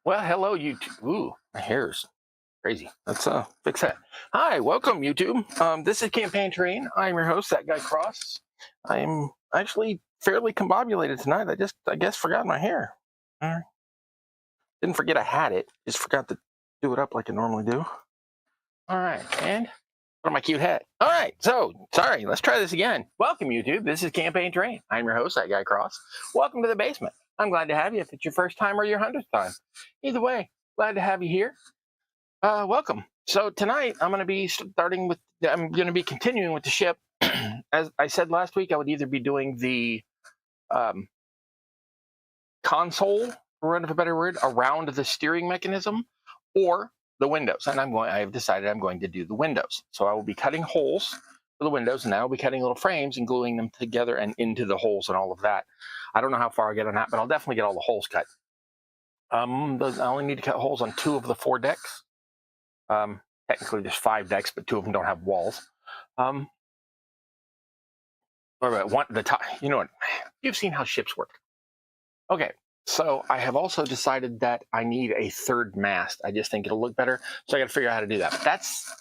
Well, hello, YouTube. Ooh, my hair's crazy. Let's fix that. Hi, welcome, YouTube. This is Campaign Train. I'm your host, that guy Cross. I'm actually fairly combobulated tonight. I guess, forgot my hair. Didn't forget I had it. Just forgot to do it up like I normally do. All right, and what my cute hat. All right, so sorry. Let's try this again. Welcome, YouTube. This is Campaign Train. I'm your host, that guy Cross. Welcome to the basement. I'm glad to have you if it's your first time or your 100th time. Either way, glad to have you here. Welcome. So tonight I'm going to be continuing with the ship. As I said last week, I would either be doing the console, for want of a better word, around the steering mechanism, or the windows. And I've decided I'm going to do the windows. So I will be cutting holes for the windows, and I will be cutting little frames and gluing them together and into the holes and all of that. I don't know how far I get on that, but I'll definitely get all the holes cut. I only need to cut holes on 2 of the 4 decks. Technically, there's 5 decks, but 2 of them don't have walls. Or one the top. You know what? You've seen how ships work. Okay, so I have also decided that I need a 3rd mast. I just think it'll look better, so I got to figure out how to do that. But that's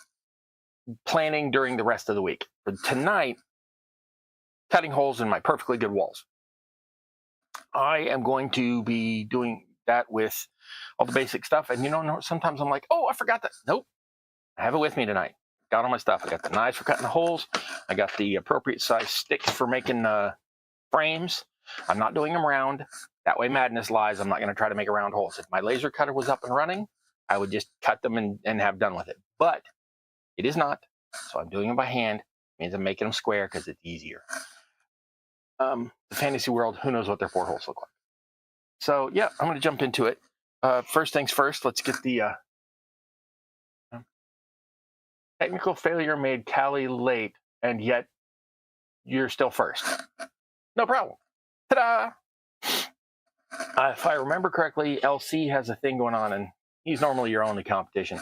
planning during the rest of the week. For tonight, cutting holes in my perfectly good walls. I am going to be doing that with all the basic stuff. And sometimes I'm like, oh, I forgot that. Nope, I have it with me tonight. Got all my stuff. I got the knives for cutting the holes. I got the appropriate size sticks for making frames. I'm not doing them round. That way madness lies. I'm not going to try to make a round holes. If my laser cutter was up and running, I would just cut them and have done with it. But it is not. So I'm doing them by hand. It means I'm making them square because it's easier. The fantasy world, who knows what their portholes look like. So yeah, I'm going to jump into it. First things first, let's get the technical failure made Callie late, and yet you're still first. No problem. Ta-da! If I remember correctly, LC has a thing going on, and he's normally your only competition.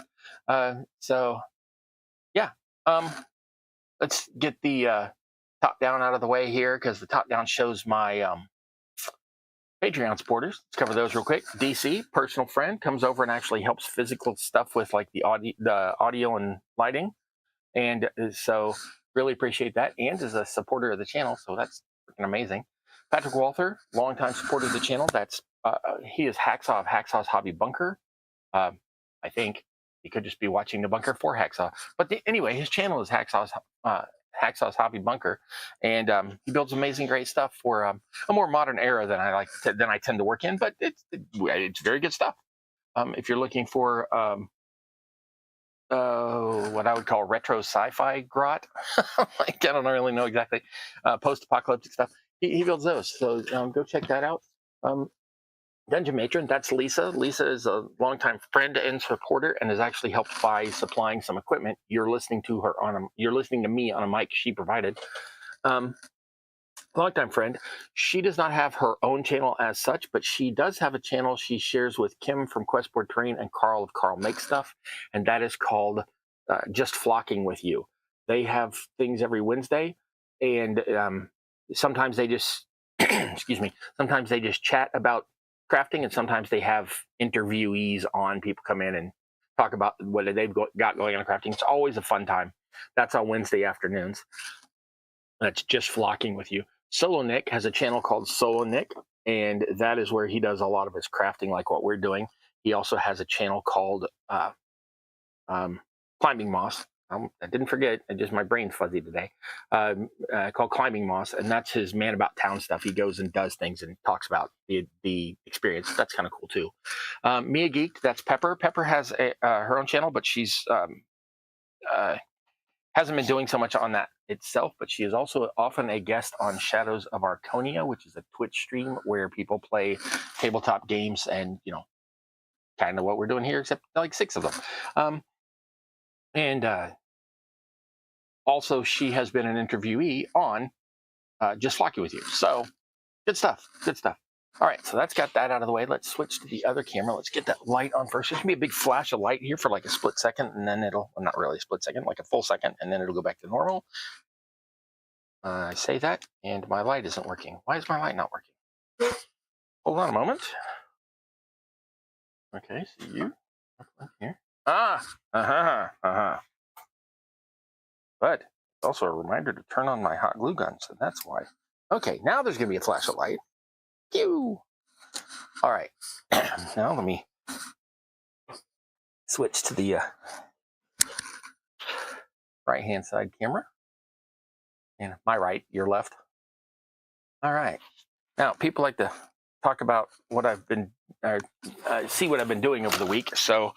So, yeah. Let's get the top-down out of the way here, because the top-down shows my Patreon supporters. Let's cover those real quick. DC, personal friend, comes over and actually helps physical stuff with like the audio and lighting. And so really appreciate that. And is a supporter of the channel, so that's freaking amazing. Patrick Walther, longtime supporter of the channel. That's he is Hacksaw of Hacksaw's Hobby Bunker. I think he could just be watching the bunker for Hacksaw. But anyway, his channel is Hacksaw's Hobby Bunker, and he builds amazing, great stuff for a more modern era than I tend to work in. But it's very good stuff. If you're looking for what I would call retro sci-fi grot. Like, I don't really know exactly. Post-apocalyptic stuff. He builds those. So go check that out. Dungeon Matron, that's Lisa. Lisa is a longtime friend and supporter, and has actually helped by supplying some equipment. You're listening to me on a mic she provided. Longtime friend. She does not have her own channel as such, but she does have a channel she shares with Kim from Questboard Terrain and Carl of Carl Makes Stuff, and that is called Just Flocking With You. They have things every Wednesday, and sometimes they just excuse me. Sometimes they just chat about crafting, and sometimes they have interviewees on. People come in and talk about what they've got going on crafting. It's always a fun time. That's on Wednesday afternoons. That's Just Flocking With You. Solo Nick has a channel called Solo Nick, and that is where he does a lot of his crafting, like what we're doing. He also has a channel called Climbing Moss. I didn't forget, my brain's fuzzy today, called Climbing Moss, and that's his man about town stuff. He goes and does things and talks about the experience. That's kind of cool too. Mia Geek, that's Pepper. Pepper has her own channel, but she's hasn't been doing so much on that itself, but she is also often a guest on Shadows of Arconia, which is a Twitch stream where people play tabletop games, and kind of what we're doing here, except like 6 of them. And also, she has been an interviewee on Just Flocking With You. So, good stuff. Good stuff. All right, so that's got that out of the way. Let's switch to the other camera. Let's get that light on first. There's going to be a big flash of light here for like a split second, and then it'll, well, not really a split second, like a full second, and then it'll go back to normal. I say that, and my light isn't working. Why is my light not working? Hold on a moment. Okay, so you up here. Ah, But it's also a reminder to turn on my hot glue gun, so that's why. Okay, now there's gonna be a flash of light. Pew! All right, now let me switch to the right-hand side camera. And my right, your left. All right. Now, people like to talk about what I've been, see what I've been doing over the week. So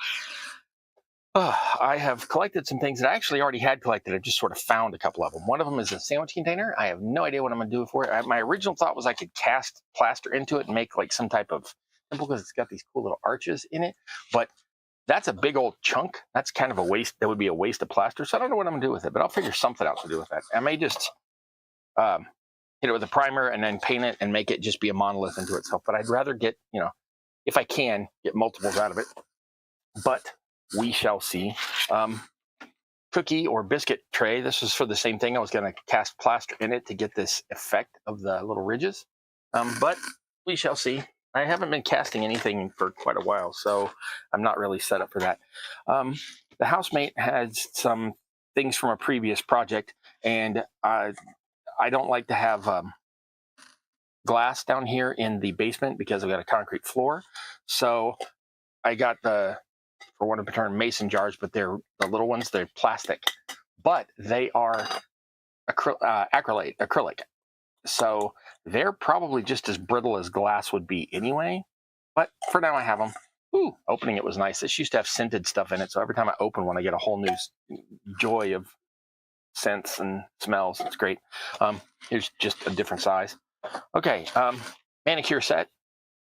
I have collected some things that I actually already had collected. I've just sort of found a couple of them. One of them is a sandwich container. I have no idea what I'm going to do for it. My original thought was I could cast plaster into it and make like some type of simple, because it's got these cool little arches in it. But that's a big old chunk. That's kind of a waste. That would be a waste of plaster. So I don't know what I'm going to do with it, but I'll figure something out to do with that. I may just hit it with a primer and then paint it and make it just be a monolith into itself. But I'd rather get, if I can, get multiples out of it. But we shall see. Cookie or biscuit tray. This is for the same thing. I was going to cast plaster in it to get this effect of the little ridges. But we shall see. I haven't been casting anything for quite a while, so I'm not really set up for that. The housemate had some things from a previous project, and I don't like to have glass down here in the basement because I've got a concrete floor. So I got the, for want of a term, mason jars, but they're the little ones. They're plastic, but they are acrylic. So they're probably just as brittle as glass would be anyway. But for now, I have them. Ooh, opening it was nice. This used to have scented stuff in it, so every time I open one, I get a whole new joy of scents and smells. It's great. Here's just a different size. Okay, manicure set.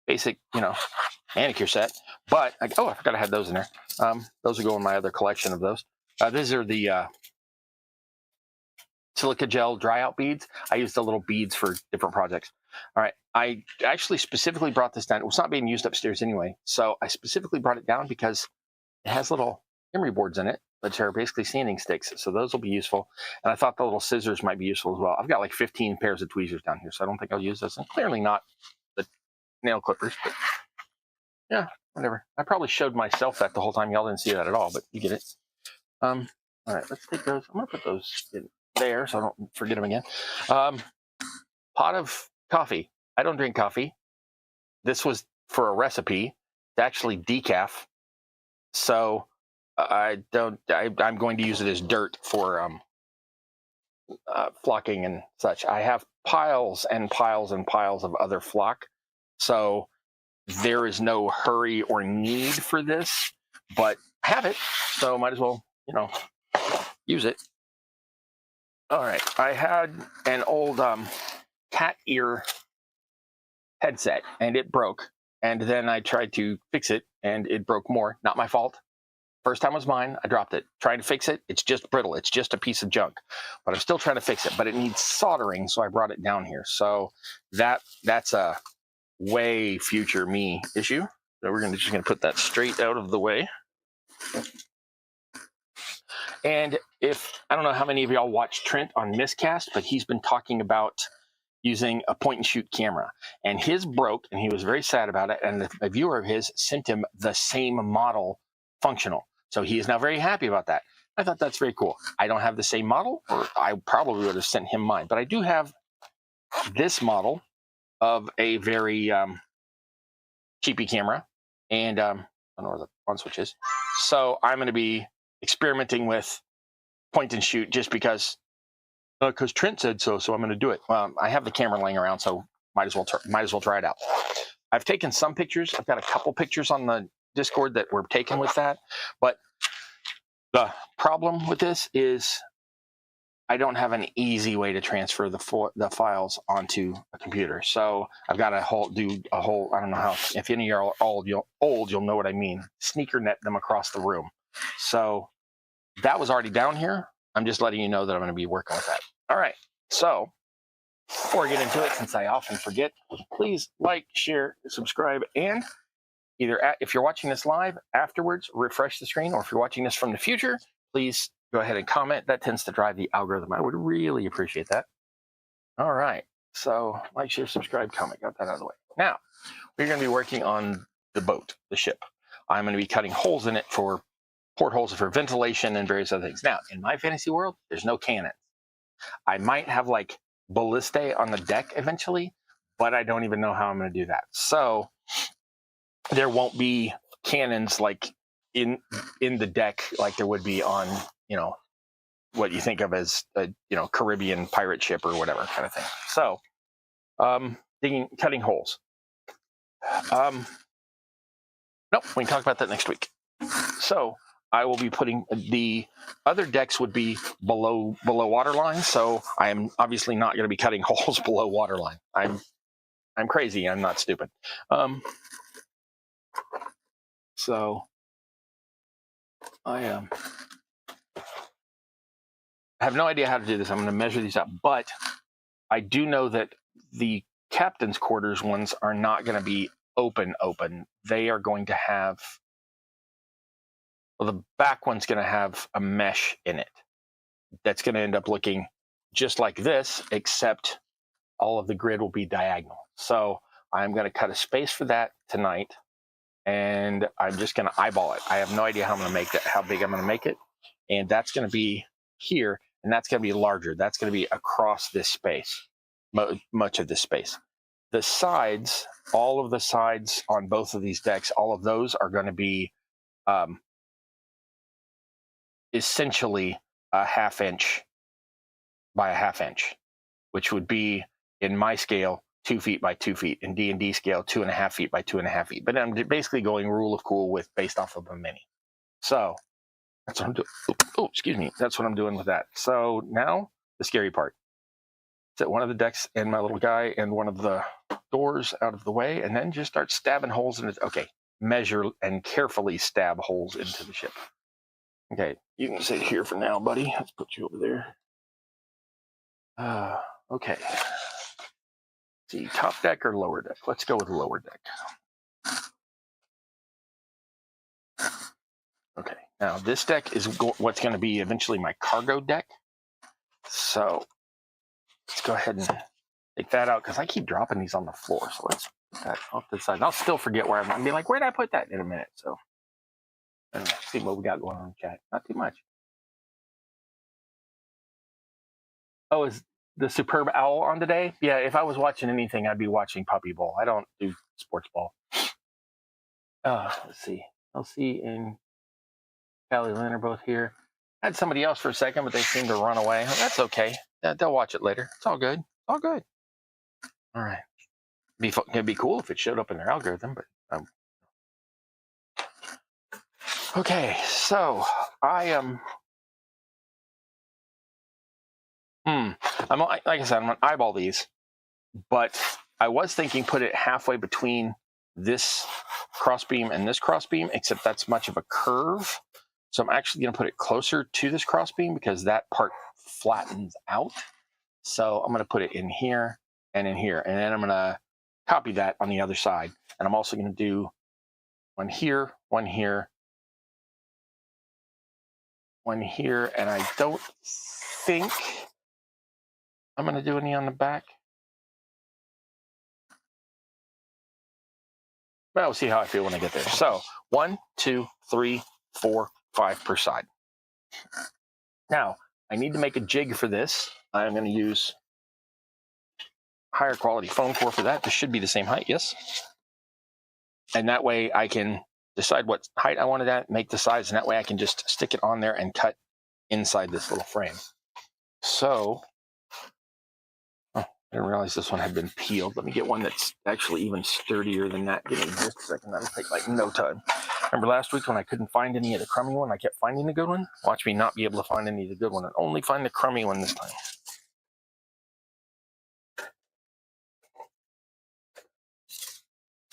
Basic, manicure set. But, I forgot I had those in there. Those will go in my other collection of those. These are the silica gel dry out beads. I use the little beads for different projects. All right, I actually specifically brought this down. It was not being used upstairs anyway, so I specifically brought it down because it has little emery boards in it, which are basically sanding sticks. So those will be useful. And I thought the little scissors might be useful as well. I've got like 15 pairs of tweezers down here, so I don't think I'll use this. And clearly not the nail clippers, but yeah, whatever. I probably showed myself that the whole time. Y'all didn't see that at all, but you get it. All right, let's take those. I'm going to put those in there so I don't forget them again. Pot of coffee. I don't drink coffee. This was for a recipe. It's actually decaf. So I'm going to use it as dirt for flocking and such. I have piles and piles and piles of other flock. So there is no hurry or need for this, but I have it. So might as well, use it. All right. I had an old cat ear headset and it broke. And then I tried to fix it and it broke more. Not my fault. First time was mine. I dropped it. Trying to fix it. It's just brittle. It's just a piece of junk. But I'm still trying to fix it. But it needs soldering, so I brought it down here. So that's a way future me issue. So we're just gonna put that straight out of the way. And I don't know how many of y'all watch Trent on Miscast, but he's been talking about using a point and shoot camera, and his broke, and he was very sad about it. And a viewer of his sent him the same model functional, so he is now very happy about that. I thought that's very cool. I don't have the same model, or I probably would have sent him mine, but I do have this model of a very cheapy camera, and I don't know where the on switch is. So I'm going to be experimenting with point and shoot just because Trent said so. So I'm going to do it. I have the camera laying around, so might as well try it out. I've taken some pictures. I've got a couple pictures on the Discord that were taken with that, but the problem with this is I don't have an easy way to transfer the files onto a computer. So I've got to do a whole, I don't know how, if any of you are old, you'll know what I mean. Sneaker net them across the room. So that was already down here. I'm just letting you know that I'm going to be working with that. All right. So before I get into it, since I often forget, please like, share, subscribe, and if you're watching this live afterwards, refresh the screen, or if you're watching this from the future, please go ahead and comment. That tends to drive the algorithm. I would really appreciate that. All right. So like, share, subscribe, comment. Got that out of the way. Now, we're going to be working on the boat, the ship. I'm going to be cutting holes in it for portholes for ventilation and various other things. Now, in my fantasy world, there's no cannons. I might have like ballistae on the deck eventually, but I don't even know how I'm going to do that. So there won't be cannons like in the deck like there would be on, you know, what you think of as a, you know, Caribbean pirate ship or whatever kind of thing. So cutting holes. Nope, we can talk about that next week. So I will be putting the other decks would be below water line. So I am obviously not going to be cutting holes below water line. I'm crazy. I'm not stupid. So I have no idea how to do this. I'm going to measure these up, but I do know that the captain's quarters ones are not going to be open. They are going to have, well, the back one's going to have a mesh in it. That's going to end up looking just like this, except all of the grid will be diagonal. So I'm going to cut a space for that tonight, and I'm just going to eyeball it. I have no idea how I'm going to make that, how big I'm going to make it. And that's going to be here, and that's going to be larger. That's going to be across this space, much of this space. The sides, all of the sides on both of these decks, all of those are going to be essentially a 1/2 inch by a 1/2 inch, which would be, in my scale, 2 feet by 2 feet. In D&D scale, 2.5 feet by 2.5 feet. But I'm basically going rule of cool with based off of a mini. So that's what I'm doing. Oh, excuse me. That's what I'm doing with that. So now the scary part. Set one of the decks and my little guy and one of the doors out of the way, and then just start stabbing holes in it. Okay, measure and carefully stab holes into the ship. Okay, you can sit here for now, buddy. Let's put you over there. Okay. See, top deck or lower deck? Let's go with lower deck. Okay, now this deck is what's going to be eventually my cargo deck. So let's go ahead and take that out because I keep dropping these on the floor. So let's put that off to the side. I'll still forget where I'm going to be like, where did I put that in a minute? So let's see what we got going on in chat. Not too much. Oh, is the Superb Owl on today? Yeah, if I was watching anything, I'd be watching Puppy Bowl. I don't do sports ball. Let's see. LC and Callie Lynn are both here. I had somebody else for a second, but they seemed to run away. Oh, that's okay. They'll watch it later. It's all good. All good. All right. It'd be cool if it showed up in their algorithm, but okay. So I am. I'm like I said, I'm gonna eyeball these, but I was thinking put it halfway between this crossbeam and this crossbeam, except that's much of a curve. So I'm actually going to put it closer to this crossbeam because that part flattens out. So I'm going to put it in here and in here, and then I'm going to copy that on the other side. And I'm also going to do one here, one here, one here, and I don't think I'm going to do any on the back. Well, we'll see how I feel when I get there. So 1, 2, 3, 4, 5 per side. Now, I need to make a jig for this. I'm going to use higher quality foam core for that. This should be the same height, yes? And that way I can decide what height I wanted at, make the size, and that way I can just stick it on there and cut inside this little frame. So, I didn't realize this one had been peeled. Let me get one that's actually even sturdier than that. Give me just a second. That'll take like no time. Remember last week when I couldn't find any of the crummy one? I kept finding the good one. Watch me not be able to find any of the good one and only find the crummy one this time.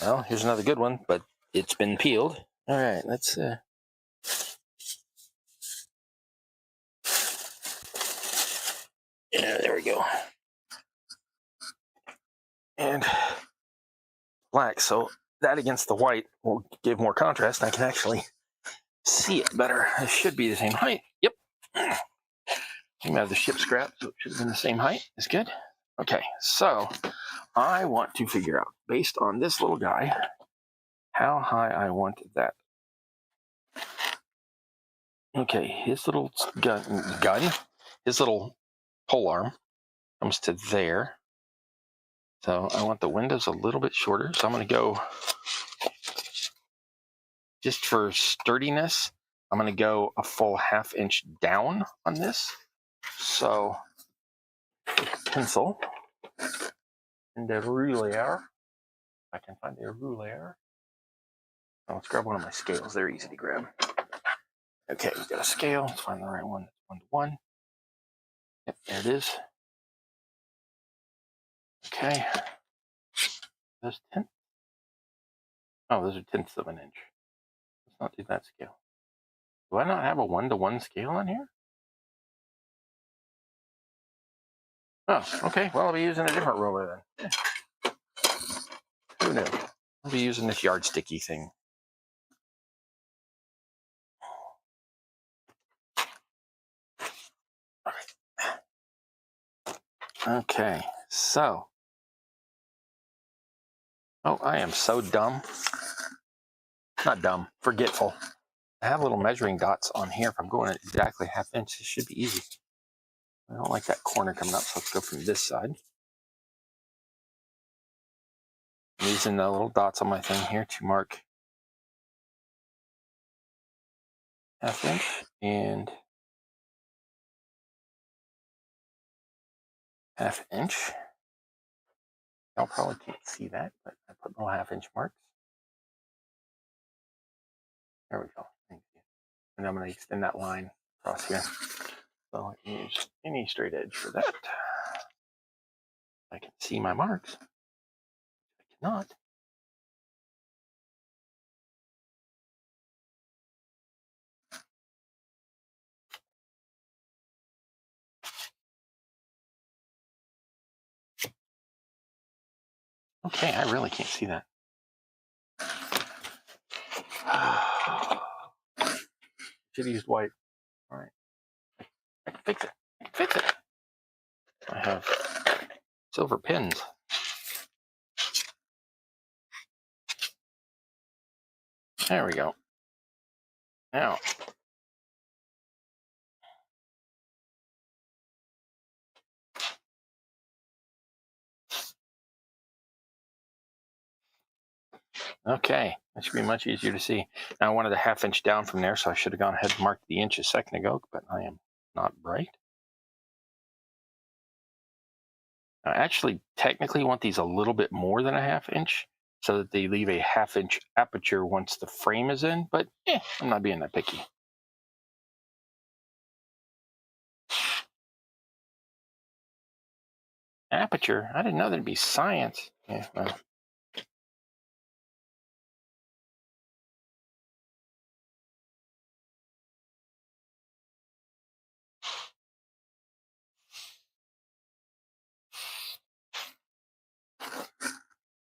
Well, here's another good one, but it's been peeled. All right, let's yeah, there we go. And black, so that against the white will give more contrast. I can actually see it better. It should be the same height. Yep. You have the ship scrap, so it should have been the same height. It's good. Okay, so I want to figure out, based on this little guy, how high I want that Okay, his little his little pole arm comes to there. So I want the windows a little bit shorter. So I'm going to go, just for sturdiness, I'm going to go a full 1/2 inch down on this. So pencil and the ruler. I can find a ruler. Oh, let's grab one of my scales. They're easy to grab. Okay, we've got a scale. Let's find the right one. 1 to 1. Yep, there it is. Okay. Those tenths. Oh, those are tenths of an inch. Let's not do that scale. Do I not have a 1 to 1 scale on here? Oh, okay. Well, I'll be using a different ruler then. Yeah. Who knew? I'll be using this yardsticky thing. Okay, so. Oh, I am so dumb. Not dumb, forgetful. I have little measuring dots on here. If I'm going at exactly 1/2 inch, it should be easy. I don't like that corner coming up, so let's go from this side. I'm using the little dots on my thing here to mark 1/2 inch and 1/2 inch. Y'all probably can't see that, but I put little 1/2 inch marks. There we go. Thank you. And I'm going to extend that line across here. So I can use any straight edge for that. I can see my marks. I cannot. Okay, I really can't see that. Should have used white. All right. I can fix it. I can fix it. I have silver pins. There we go. Now, okay, that should be much easier to see. Now, I wanted a 1/2 inch down from there, so I should have gone ahead and marked the inch a second ago, but I am not bright. I actually technically want these a little bit more than a 1/2 inch so that they leave a 1/2 inch aperture once the frame is in, but I'm not being that picky. Aperture? I didn't know there'd be science. Yeah, well.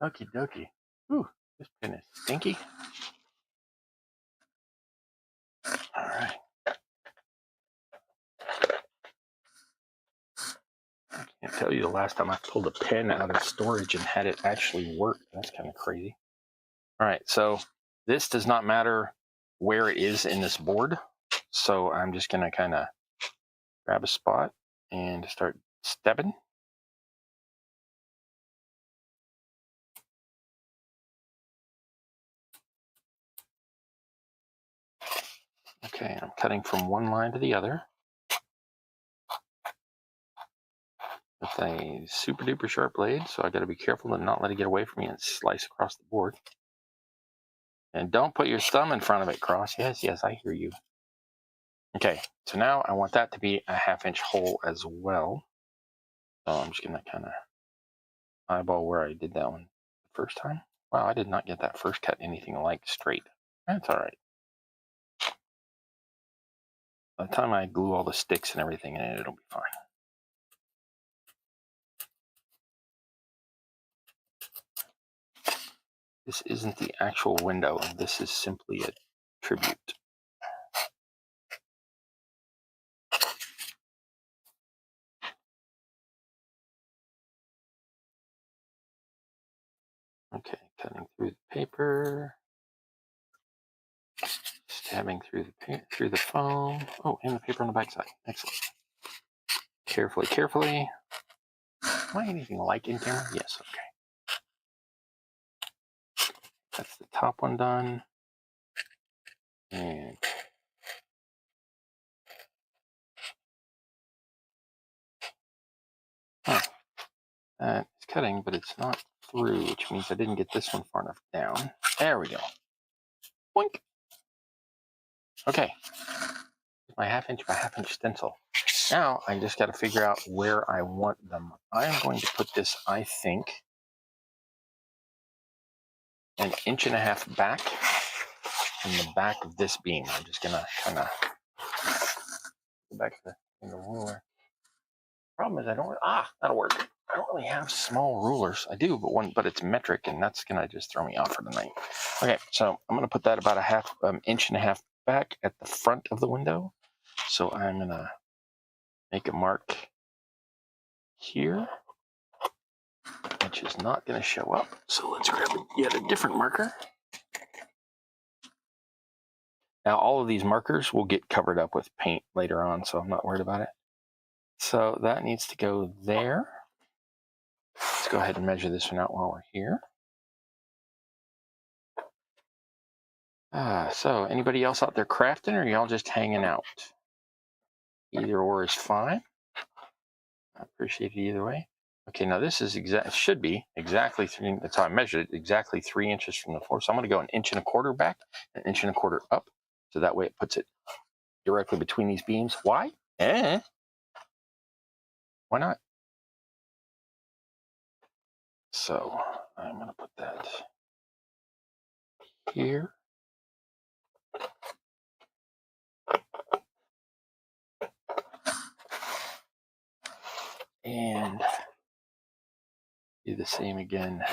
Okie dokie. Ooh, this pen is stinky. All right. I can't tell you the last time I pulled a pen out of storage and had it actually work. That's kind of crazy. All right, so this does not matter where it is in this board. So I'm just going to kind of grab a spot and start stepping. Okay, I'm cutting from one line to the other with a super duper sharp blade, so I got to be careful to not let it get away from me and slice across the board. And don't put your thumb in front of it, Cross. Yes, I hear you. Okay, so now I want that to be a 1/2 inch hole as well. So I'm just going to kind of eyeball where I did that one the first time. Wow, I did not get that first cut anything like straight. That's all right. By the time I glue all the sticks and everything in it, it'll be fine. This isn't the actual window. This is simply a tribute. Okay, cutting through the paper. Dabbing through the foam. Oh, and the paper on the back side. Excellent. Carefully, carefully. Am I anything like in camera? Yes, okay. That's the top one done. And that is cutting, but it's not through, which means I didn't get this one far enough down. There we go. Boink. Okay. My half-inch by half-inch stencil. Now I just got to figure out where I want them. I'm going to put this, I think, 1.5 inches back from the back of this beam. I'm just gonna kind of go back to the ruler. Problem is that'll work. I don't really have small rulers. I do, but it's metric, and that's gonna just throw me off for tonight. Okay, so I'm gonna put that about 1.5 inches back at the front of the window. So I'm gonna make a mark here, which is not gonna show up. So let's grab yet a different marker. Now all of these markers will get covered up with paint later on, so I'm not worried about it. So that needs to go there. Let's go ahead and measure this one out while we're here. So anybody else out there crafting, or y'all just hanging out? Either or is fine. I appreciate it either way. Okay, now this is should be exactly 3, that's how I measured it, exactly 3 inches from the floor. So I'm gonna go 1.25 inches back, 1.25 inches up. So that way it puts it directly between these beams. Why? Why not? So I'm gonna put that here. And do the same again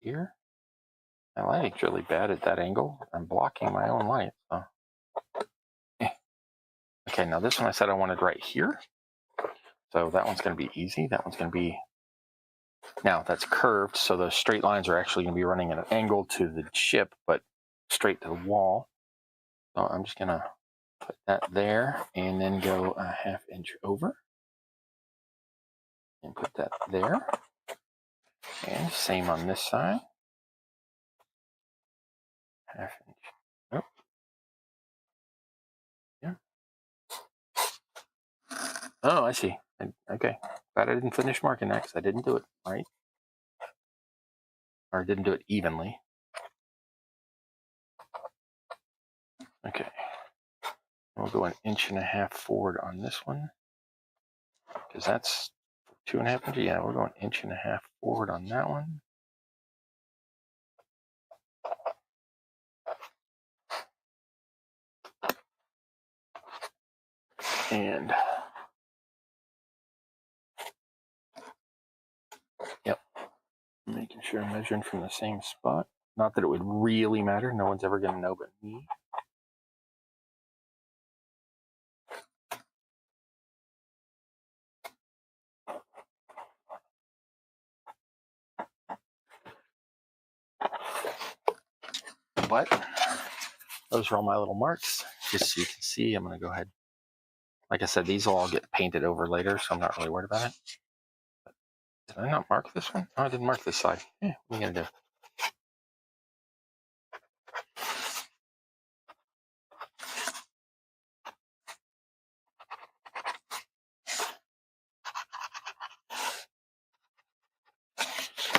here. My lighting's really bad at that angle. I'm blocking my own light. So. Okay, now this one I said I wanted right here. So that one's going to be easy. That one's going to be, now that's curved, so those straight lines are actually going to be running at an angle to the chip, but straight to the wall. So I'm just going to put that there and then go 1/2 inch over and put that there. And same on this side. 1/2 inch. Oh. Yeah. Oh, I see. Okay. Glad I didn't finish marking that because I didn't do it right. Or didn't do it evenly. Okay. We'll go 1.5 inches forward on this one. Because that's 2.5 inches. Yeah, we'll go 1.5 inches forward on that one. And yep, making sure I'm measuring from the same spot. Not that it would really matter. No one's ever going to know but me. But those are all my little marks. Just so you can see, I'm going to go ahead. Like I said, these will all get painted over later, so I'm not really worried about it. But did I not mark this one? Oh, I didn't mark this side. Yeah, what are you going to do?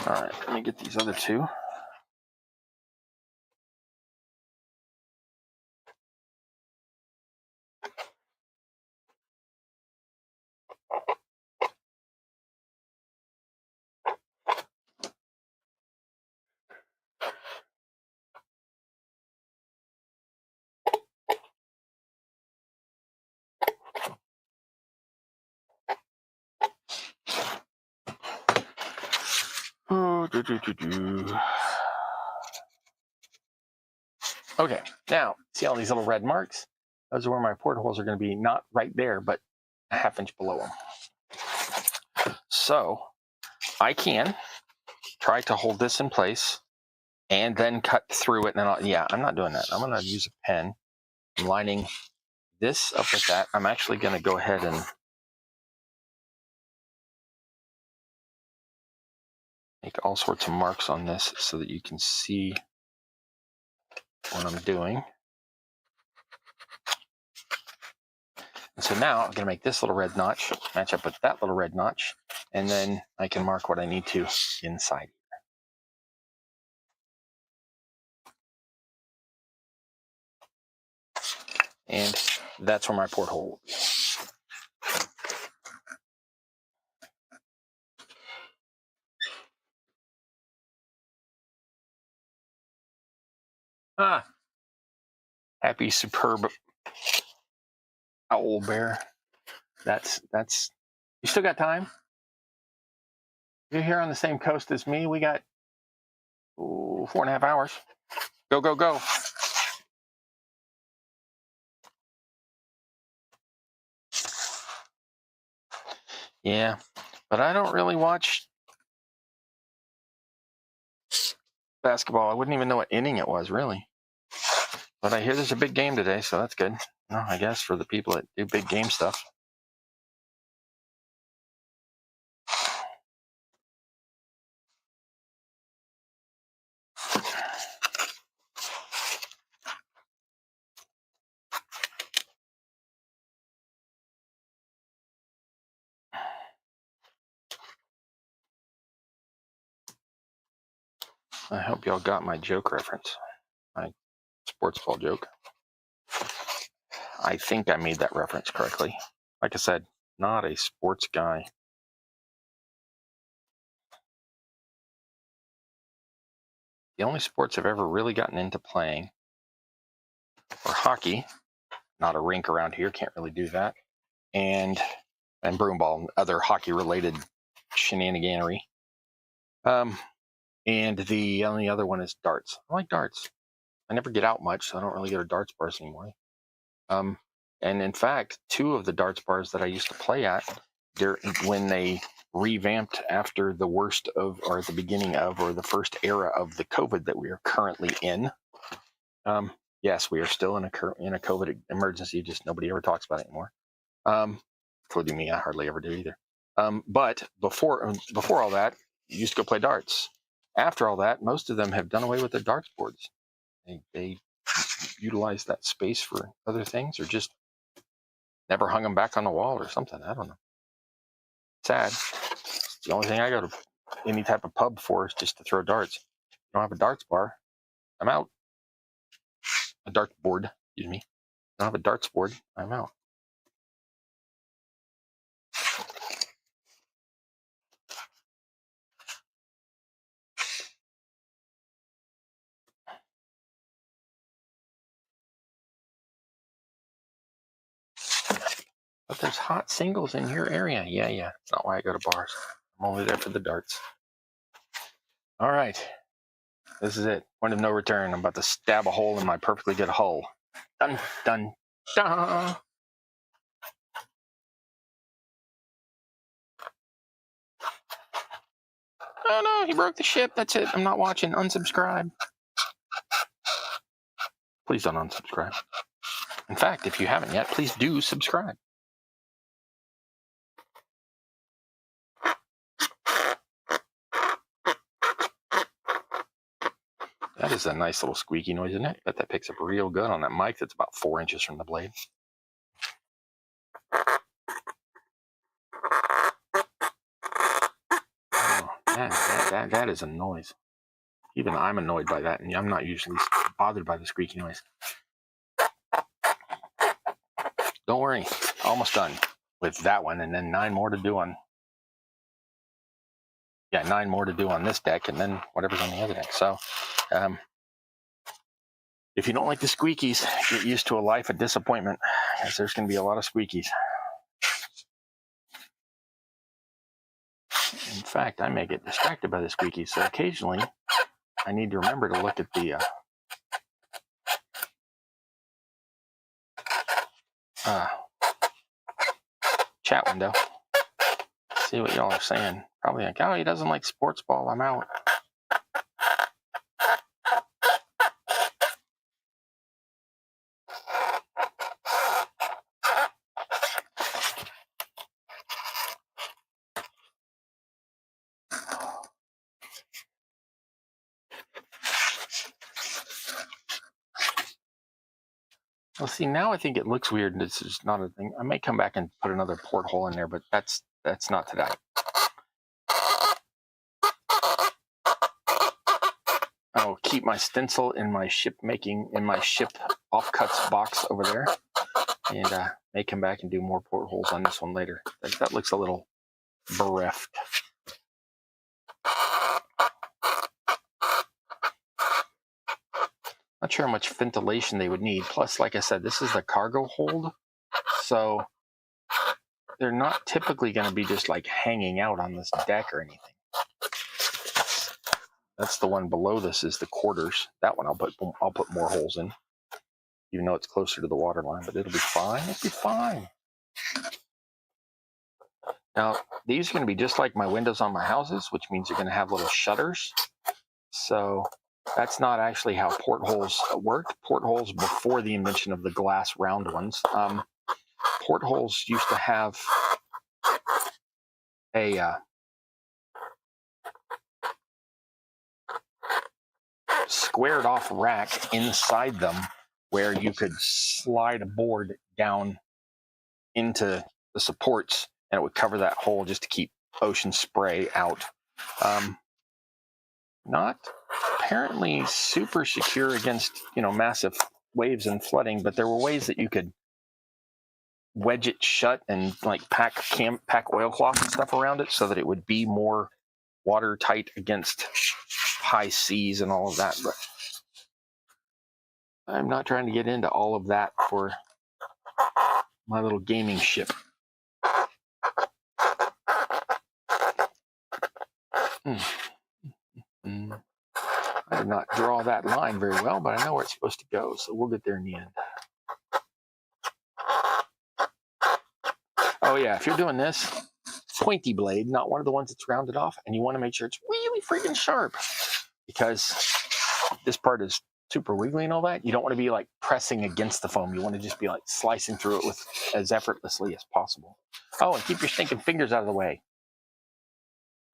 All right, let me get these other two. Oh, Okay, now see all these little red marks? Those are where my portholes are going to be, not right there, but 1/2 inch below them. So I can try to hold this in place and then cut through it. And yeah, I'm not doing that. I'm going to use a pen. I'm lining this up with that. I'm actually going to go ahead and make all sorts of marks on this so that you can see what I'm doing. And so now I'm going to make this little red notch match up with that little red notch, and then I can mark what I need to inside. And that's where my porthole is. Happy superb owl bear. That's you still got time? You're here on the same coast as me. We got 4.5 hours. Go, go, go. Yeah, but I don't really watch basketball. I wouldn't even know what inning it was, really. But I hear there's a big game today, so that's good. No, I guess for the people that do big game stuff. I hope y'all got my joke reference, my sports ball joke. I think I made that reference correctly. Like I said, not a sports guy. The only sports I've ever really gotten into playing are hockey, not a rink around here, can't really do that, and broomball and other hockey-related shenaniganery. And the only other one is darts. I like darts. I never get out much, so I don't really go to darts bars anymore. And in fact, 2 of the darts bars that I used to play at, when they revamped after the worst of, or at the beginning of, or the first era of the COVID that we are currently in. Yes, we are still in a COVID emergency. Just nobody ever talks about it anymore, including me. I hardly ever do either. But before all that, you used to go play darts. After all that, most of them have done away with their darts boards. They utilize that space for other things, or just never hung them back on the wall or something. I don't know. Sad. It's the only thing I go to any type of pub for is just to throw darts. You don't have a darts bar, I'm out. A darts board, excuse me. I don't have a darts board, I'm out. But there's hot singles in your area. Yeah. It's not why I go to bars. I'm only there for the darts. All right. This is it. Point of no return. I'm about to stab a hole in my perfectly good hull. Dun, dun, dun. Oh no, he broke the ship. That's it. I'm not watching. Unsubscribe. Please don't unsubscribe. In fact, if you haven't yet, please do subscribe. That is a nice little squeaky noise, isn't it? Bet that picks up real good on that mic that's about 4 inches from the blade. Oh, that is a noise. Even I'm annoyed by that, and I'm not usually bothered by the squeaky noise. Don't worry, almost done with that one, and then 9 more to do on. Yeah, 9 more to do on this deck, and then whatever's on the other deck. So, if you don't like the squeakies, get used to a life of disappointment, as there's going to be a lot of squeakies. In fact, I may get distracted by the squeakies, so occasionally I need to remember to look at the chat window, see what y'all are saying. Probably like, oh, he doesn't like sports ball, I'm out. Well, see, now I think it looks weird, and this is not a thing. I may come back and put another porthole in there, but that's not today. I'll keep my stencil in my ship offcuts box over there, and may come back and do more portholes on this one later. That looks a little bereft. Not sure how much ventilation they would need. Plus, like I said, this is the cargo hold, so they're not typically going to be just like hanging out on this deck or anything. That's the one below this is the quarters. That one I'll put more holes in, even though it's closer to the water line, but it'll be fine. It'll be fine. Now, these are going to be just like my windows on my houses, which means they're going to have little shutters. So that's not actually how portholes worked. Portholes before the invention of the glass round ones. Portholes used to have a squared off rack inside them where you could slide a board down into the supports and it would cover that hole just to keep ocean spray out. Not apparently super secure against, massive waves and flooding, but there were ways that you could wedge it shut and like pack oilcloth and stuff around it so that it would be more watertight against high seas and all of that. But I'm not trying to get into all of that for my little gaming ship. I did not draw that line very well, but I know where it's supposed to go, so we'll get there in the end. Oh yeah, if you're doing this, pointy blade, not one of the ones that's rounded off, and you want to make sure it's really freaking sharp, because this part is super wiggly and all that. You don't want to be like pressing against the foam. You want to just be like slicing through it with as effortlessly as possible. Oh, and keep your stinking fingers out of the way.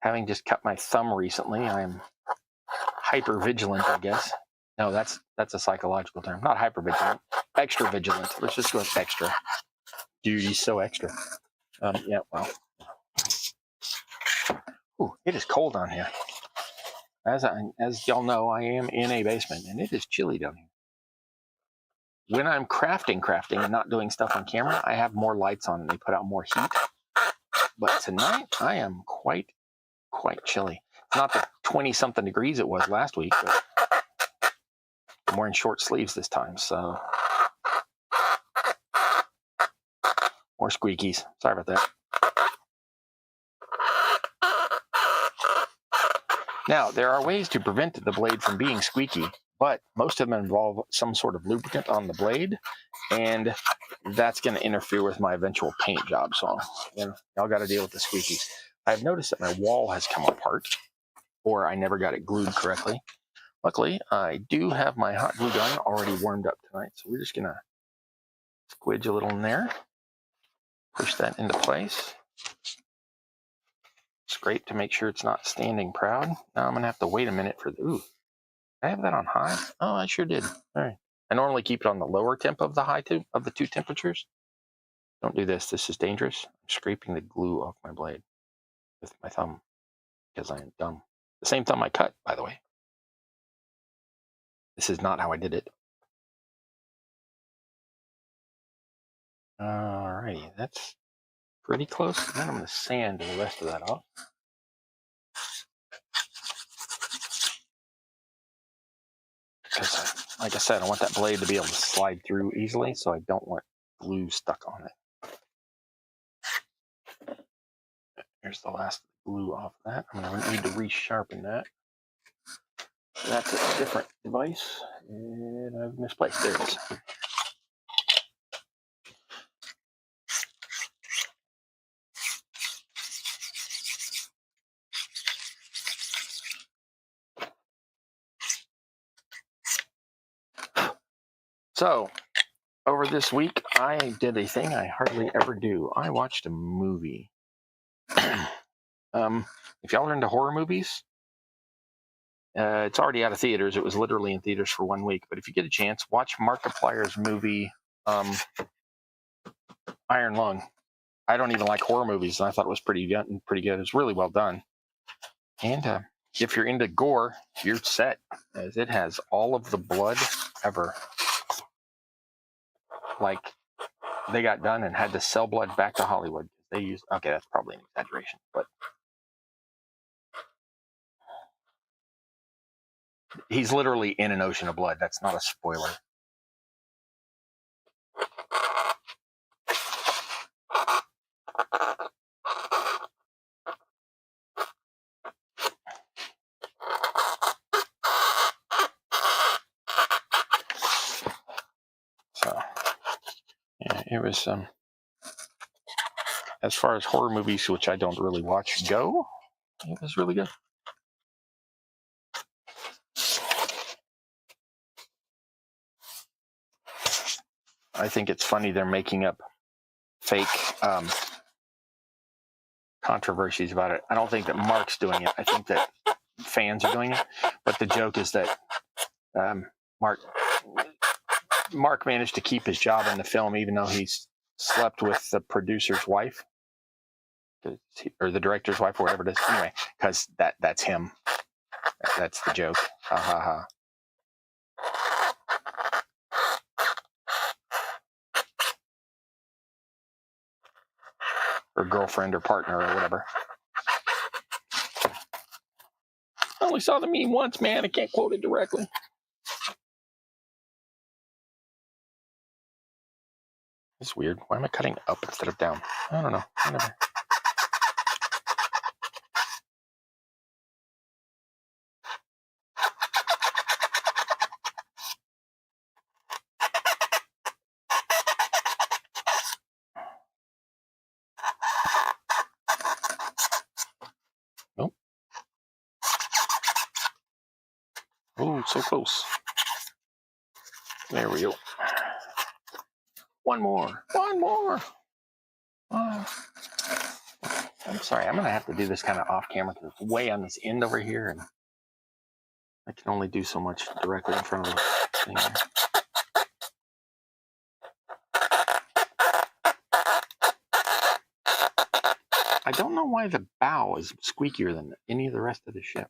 Having just cut my thumb recently, I'm hyper vigilant, I guess. No, that's a psychological term. Not hyper vigilant, extra vigilant. Let's just go with extra. Dude, he's so extra. Yeah, well. Ooh, it is cold down here. As y'all know, I am in a basement, and it is chilly down here. When I'm crafting and not doing stuff on camera, I have more lights on and they put out more heat. But tonight, I am quite chilly. It's not the 20-something degrees it was last week, but I'm wearing short sleeves this time, so more squeakies. Sorry about that. Now, there are ways to prevent the blade from being squeaky, but most of them involve some sort of lubricant on the blade, and that's going to interfere with my eventual paint job. So, y'all got to deal with the squeakies. I've noticed that my wall has come apart, or I never got it glued correctly. Luckily, I do have my hot glue gun already warmed up tonight, so we're just going to squidge a little in there, push that into place. Scrape to make sure it's not standing proud. Now I'm going to have to wait a minute for the, ooh, did I have that on high? Oh, I sure did. All right. I normally keep it on the lower temp of the two temperatures. Don't do this. This is dangerous. I'm scraping the glue off my blade with my thumb because I am dumb. The same thumb I cut, by the way. This is not how I did it. All righty. That's pretty close. Then I'm going to sand the rest of that off. Because, like I said, I want that blade to be able to slide through easily, so I don't want glue stuck on it. Here's the last glue off that. I'm going to need to resharpen that. That's a different device, and I've misplaced. There it is. So, over this week, I did a thing I hardly ever do. I watched a movie. If y'all are into horror movies, it's already out of theaters. It was literally in theaters for 1 week. But if you get a chance, watch Markiplier's movie Iron Lung. I don't even like horror movies, and I thought it was pretty good. It's really well done. And if you're into gore, you're set, as it has all of the blood ever. Like, they got done and had to sell blood back to Hollywood. They used, okay, that's probably an exaggeration, but he's literally in an ocean of blood. That's not a spoiler. So, yeah, it was, as far as horror movies, which I don't really watch, go, it was really good. I think it's funny they're making up fake controversies about it. I don't think that Mark's doing it. I think that fans are doing it. But the joke is that Mark managed to keep his job in the film, even though he's slept with the producer's wife, or the director's wife, or whatever it is. Anyway, because that's him. That's the joke. Ha ha ha. Or girlfriend or partner or whatever. I only saw the meme once, man. I can't quote it directly. It's weird. Why am I cutting up instead of down? I don't know. Whatever. Nope. Oh, so close. There we go. One more. One more. I'm sorry. I'm going to have to do this kind of off camera because it's way on this end over here, and I can only do so much directly in front of the thing. I don't know why the bow is squeakier than any of the rest of the ship.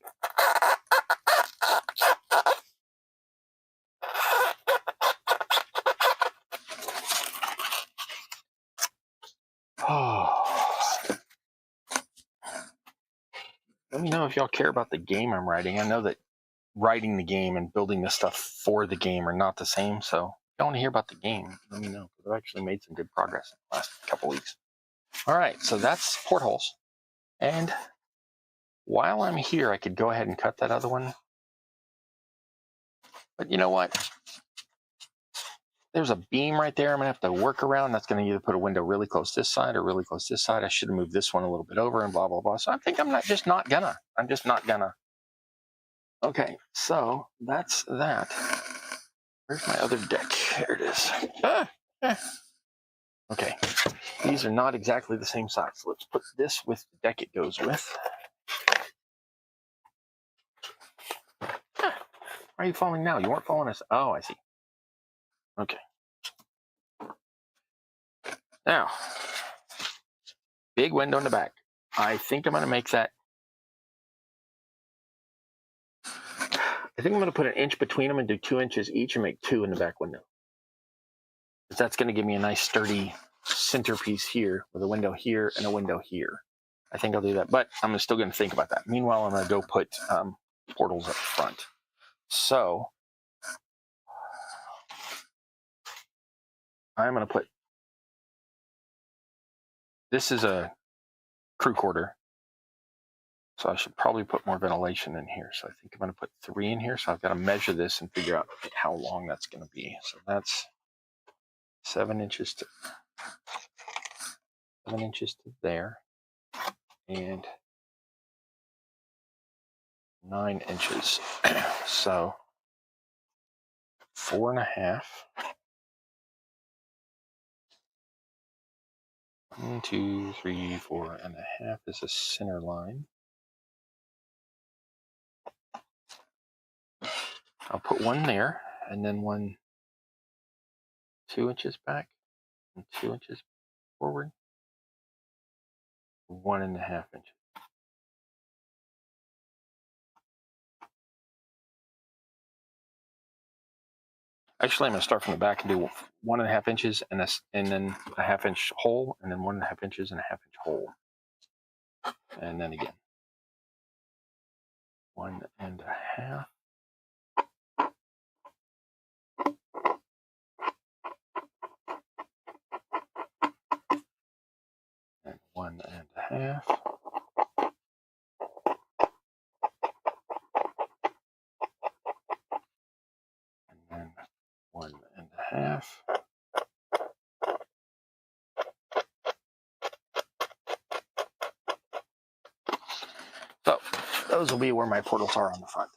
Oh. Let me know if y'all care about the game I'm writing. I know that writing the game and building the stuff for the game are not the same, so if you want to hear about the game, let me know, because I've actually made some good progress in the last couple weeks. All right, so that's Portholes. And while I'm here, I could go ahead and cut that other one. But you know what? There's a beam right there I'm going to have to work around. That's going to either put a window really close this side or really close this side. I should have moved this one a little bit over and blah, blah, blah. So I think I'm just not gonna. Okay, so that's that. Where's my other deck? Here it is. Okay, these are not exactly the same size. So let's put this with the deck it goes with. Why are you falling now? You weren't falling us. Oh, I see. Okay. Now, big window in the back. I think I'm going to make that. I think I'm going to put an inch between them and do 2 inches each and make 2 in the back window. Because that's going to give me a nice sturdy centerpiece here with a window here and a window here. I think I'll do that, but I'm still going to think about that. Meanwhile, I'm going to go put portals up front. So I'm going to put, this is a crew quarter. So I should probably put more ventilation in here. So I think I'm going to put 3 in here. So I've got to measure this and figure out how long that's going to be. So that's 7 inches to there, and 9 inches. So 4.5. 1, 2, 3, 4.5 is a center line. I'll put one there, and then 1, 2 inches back and 2 inches forward, 1.5 inches. Actually, I'm going to start from the back and do 1.5 inches and then a 1/2 inch hole, and then 1.5 inches and a 1/2 inch hole. And then again, 1.5. And 1.5. And then 1.5. So those will be where my portals are on the front.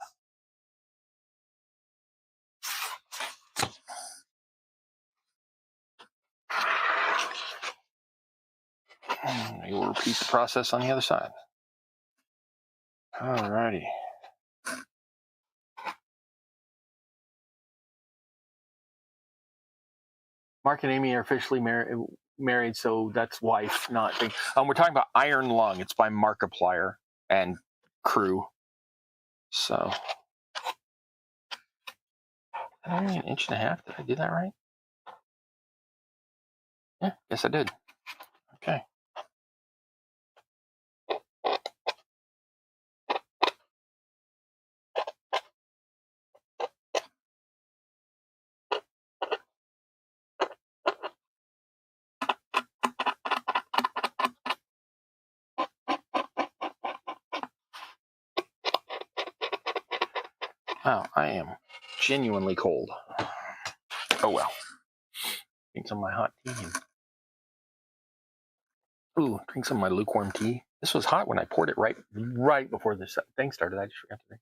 And you'll repeat the process on the other side. Alrighty. Mark and Amy are officially married, so that's wife, not big. We're talking about Iron Lung. It's by Markiplier and crew. So, an 1.5 inches. Did I do that right? Yeah, yes I did. Okay. Wow, I am genuinely cold. Oh well. Drink some of my hot tea. Ooh, drink some of my lukewarm tea. This was hot when I poured it right before this thing started. I just forgot to drink.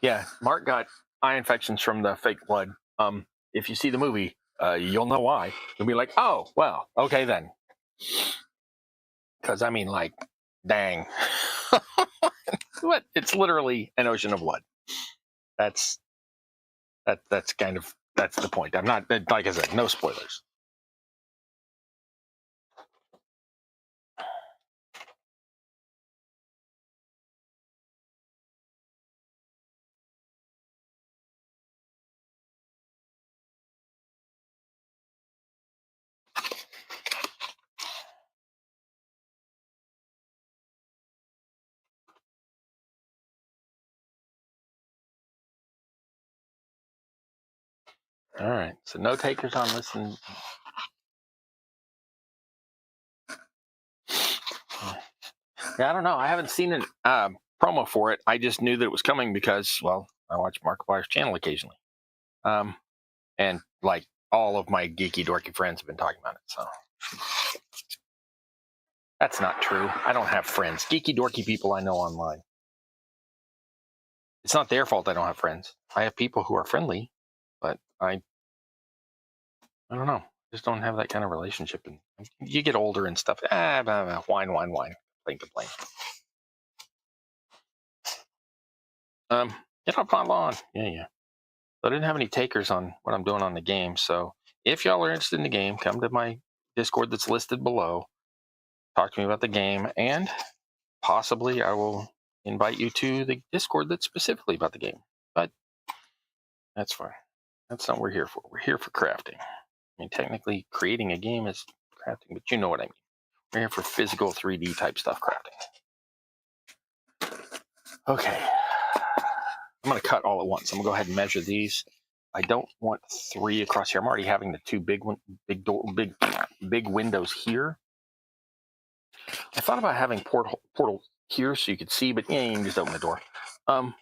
Yeah, Mark got eye infections from the fake blood. If you see the movie, you'll know why. You'll be like, oh, well, okay then. Because I mean, like, dang. What? It's literally an ocean of blood. That's the point. I'm not, like I said, no spoilers. All right, so no takers on this. And yeah, I don't know. I haven't seen a promo for it. I just knew that it was coming because, well, I watch Markiplier's channel occasionally. And like all of my geeky dorky friends have been talking about it. So that's not true. I don't have friends. Geeky dorky people I know online. It's not their fault I don't have friends. I have people who are friendly, but I don't know. Just don't have that kind of relationship. And you get older and stuff. Whine. Complain. Get up on lawn. Yeah. So I didn't have any takers on what I'm doing on the game. So if y'all are interested in the game, come to my Discord that's listed below. Talk to me about the game, and possibly I will invite you to the Discord that's specifically about the game. But that's fine. That's not what we're here for. We're here for crafting. I mean, technically, creating a game is crafting, but you know what I mean. We're here for physical 3D type stuff crafting. Okay. I'm going to cut all at once. I'm going to go ahead and measure these. I don't want 3 across here. I'm already having the 2 big windows here. I thought about having portal here so you could see, but yeah, you can just open the door. So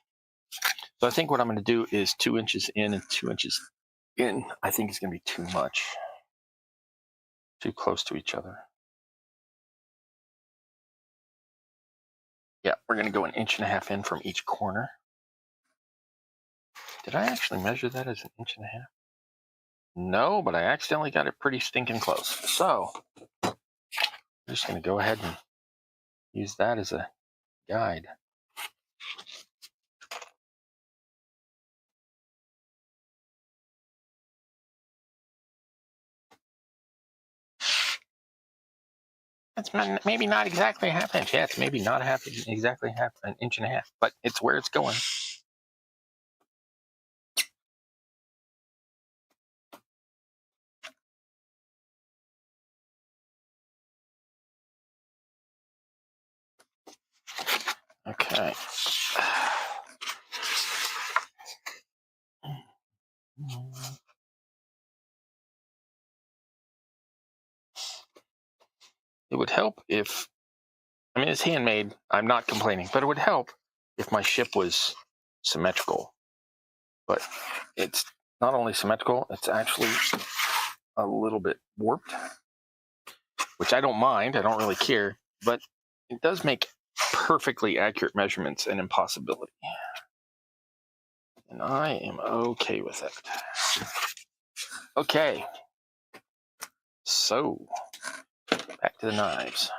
I think what I'm going to do is 2 inches in and 2 inches in. I think it's going to be too much. Too close to each other. Yeah, we're going to go 1.5 inches in from each corner. Did I actually measure that as 1.5 inches? No, but I accidentally got it pretty stinking close. So I'm just going to go ahead and use that as a guide. It's maybe not exactly a half inch. Yeah, it's maybe not exactly an inch and a half, but it's where it's going. Okay. It would help if, I mean, it's handmade. I'm not complaining, but it would help if my ship was symmetrical. But it's not only symmetrical, it's actually a little bit warped, which I don't mind. I don't really care, but it does make perfectly accurate measurements an impossibility. And I am okay with it. Okay. So, back to the knives.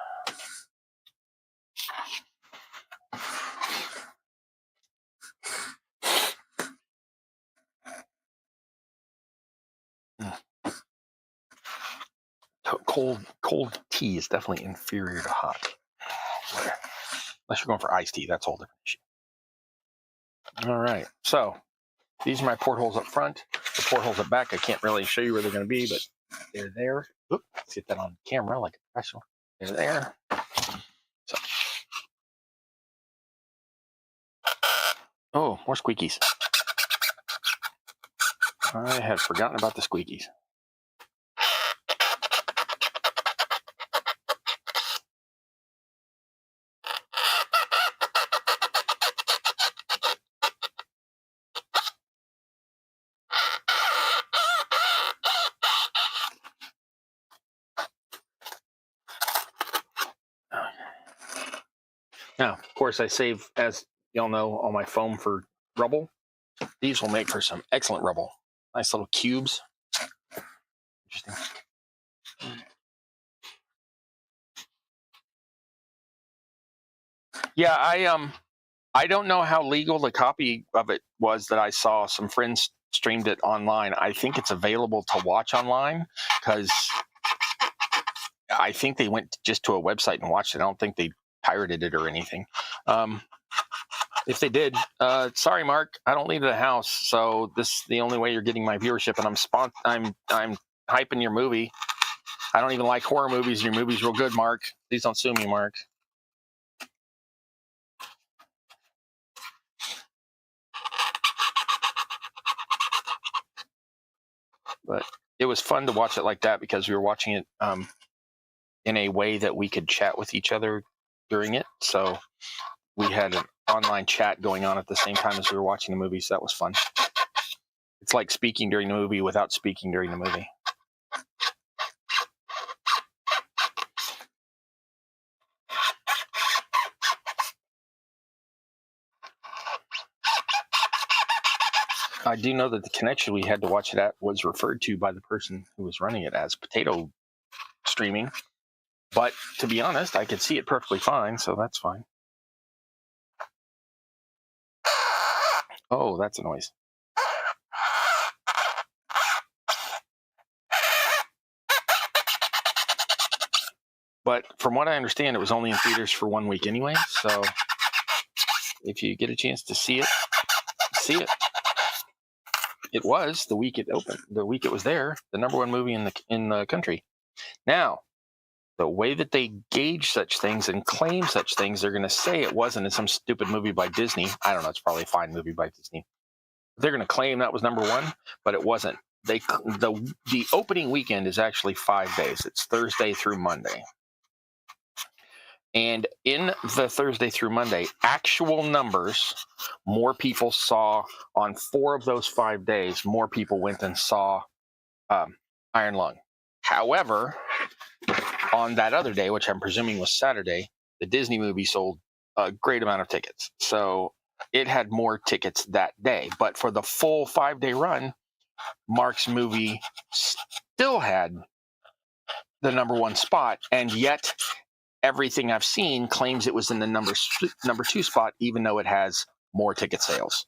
Cold tea is definitely inferior to hot. Unless you're going for iced tea, that's a whole different issue. All right, so these are my portholes up front. The portholes up back, I can't really show you where they're going to be, but they're there. Oop, let's get that on camera like a professional. They're there. So. Oh, more squeakies. I had forgotten about the squeakies. Now, of course, I save, as y'all know, all my foam for rubble. These will make for some excellent rubble. Nice little cubes. Interesting. Yeah, I don't know how legal the copy of it was that I saw. Some friends streamed it online. I think it's available to watch online because I think they went just to a website and watched it. I don't think they pirated it or anything. If they did, sorry, Mark, I don't leave the house, so this is the only way you're getting my viewership. And I'm hyping your movie. I don't even like horror movies. Your movie's real good, Mark. Please don't sue me, Mark. But it was fun to watch it like that because we were watching it in a way that we could chat with each other during it. So we had an online chat going on at the same time as we were watching the movie. So that was fun. It's like speaking during the movie without speaking during the movie. I do know that the connection we had to watch it at was referred to by the person who was running it as potato streaming. But to be honest, I could see it perfectly fine, so that's fine. Oh, that's a noise. But from what I understand, it was only in theaters for 1 week anyway. So if you get a chance to see it, see it. It was the week it opened, the week it was there, the #1 movie in the country. Now, the way that they gauge such things and claim such things, they're going to say it wasn't in some stupid movie by Disney. I don't know. It's probably a fine movie by Disney. They're going to claim that was #1, but it wasn't. The opening weekend is actually 5 days. It's Thursday through Monday. And in the Thursday through Monday, actual numbers, more people saw on 4 of those 5 days, more people went and saw Iron Lung. However, on that other day, which I'm presuming was Saturday, the Disney movie sold a great amount of tickets. So it had more tickets that day. But for the full 5-day run, Mark's movie still had the #1 spot, and yet everything I've seen claims it was in the number 2 spot, even though it has more ticket sales.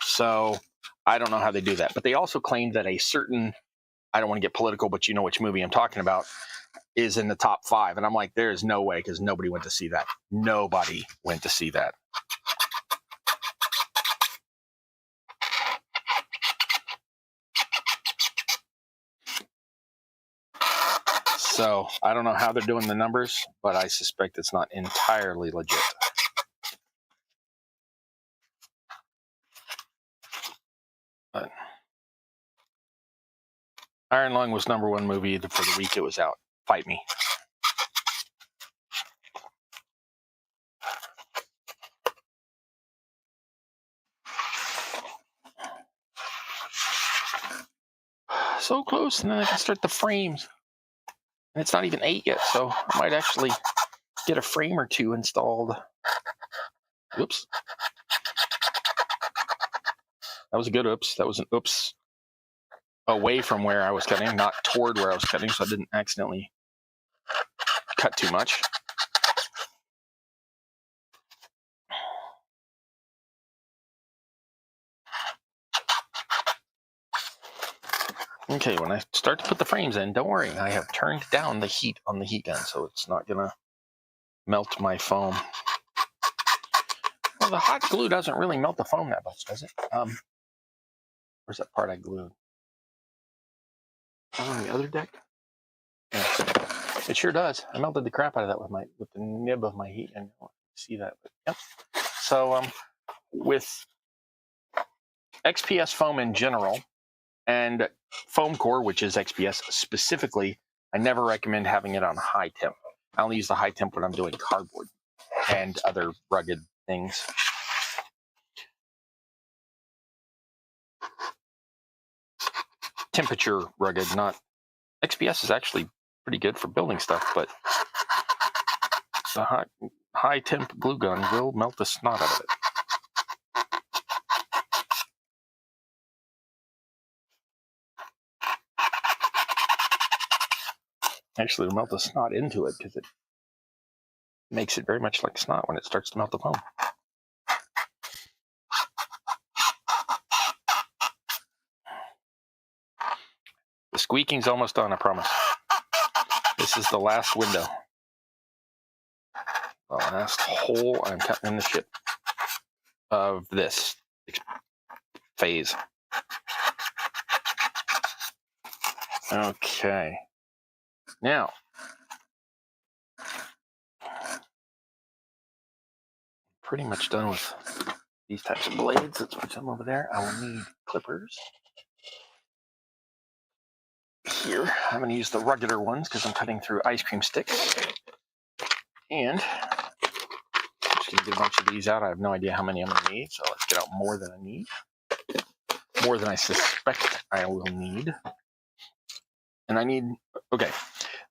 So I don't know how they do that. But they also claim that a certain, I don't want to get political, but you know which movie I'm talking about, is in the top 5. And I'm like, there is no way, because nobody went to see that. Nobody went to see that. So I don't know how they're doing the numbers, but I suspect it's not entirely legit. But Iron Lung was number 1 movie for the week it was out. Fight me. So close, and then I can start the frames. And it's not even 8 yet, so I might actually get a frame or 2 installed. Whoops. That was a good oops. That was an oops away from where I was cutting, not toward where I was cutting, so I didn't accidentally cut too much. Okay, when I start to put the frames in, don't worry, I have turned down the heat on the heat gun, so it's not going to melt my foam. Well, the hot glue doesn't really melt the foam that much, does it? Where's that part I glued? On the other deck? Yeah, it sure does. I melted the crap out of that with the nib of my heat gun. You see that? But, yep. So with XPS foam in general, and foam core, which is XPS specifically, I never recommend having it on high temp. I only use the high temp when I'm doing cardboard and other rugged things. Temperature rugged, not XPS is actually pretty good for building stuff, but the high temp glue gun will melt the snot out of it. Actually, it'll melt the snot into it because it makes it very much like snot when it starts to melt the foam. The squeaking's almost done, I promise. This is the last window. The last hole I'm cutting in the ship of this phase. Okay. Now, pretty much done with these types of blades. Let's put some over there. I will need clippers. Here, I'm going to use the ruggeder ones because I'm cutting through ice cream sticks. And I'm just going to get a bunch of these out. I have no idea how many I'm going to need, so let's get out more than I need. More than I suspect I will need. And I need, okay,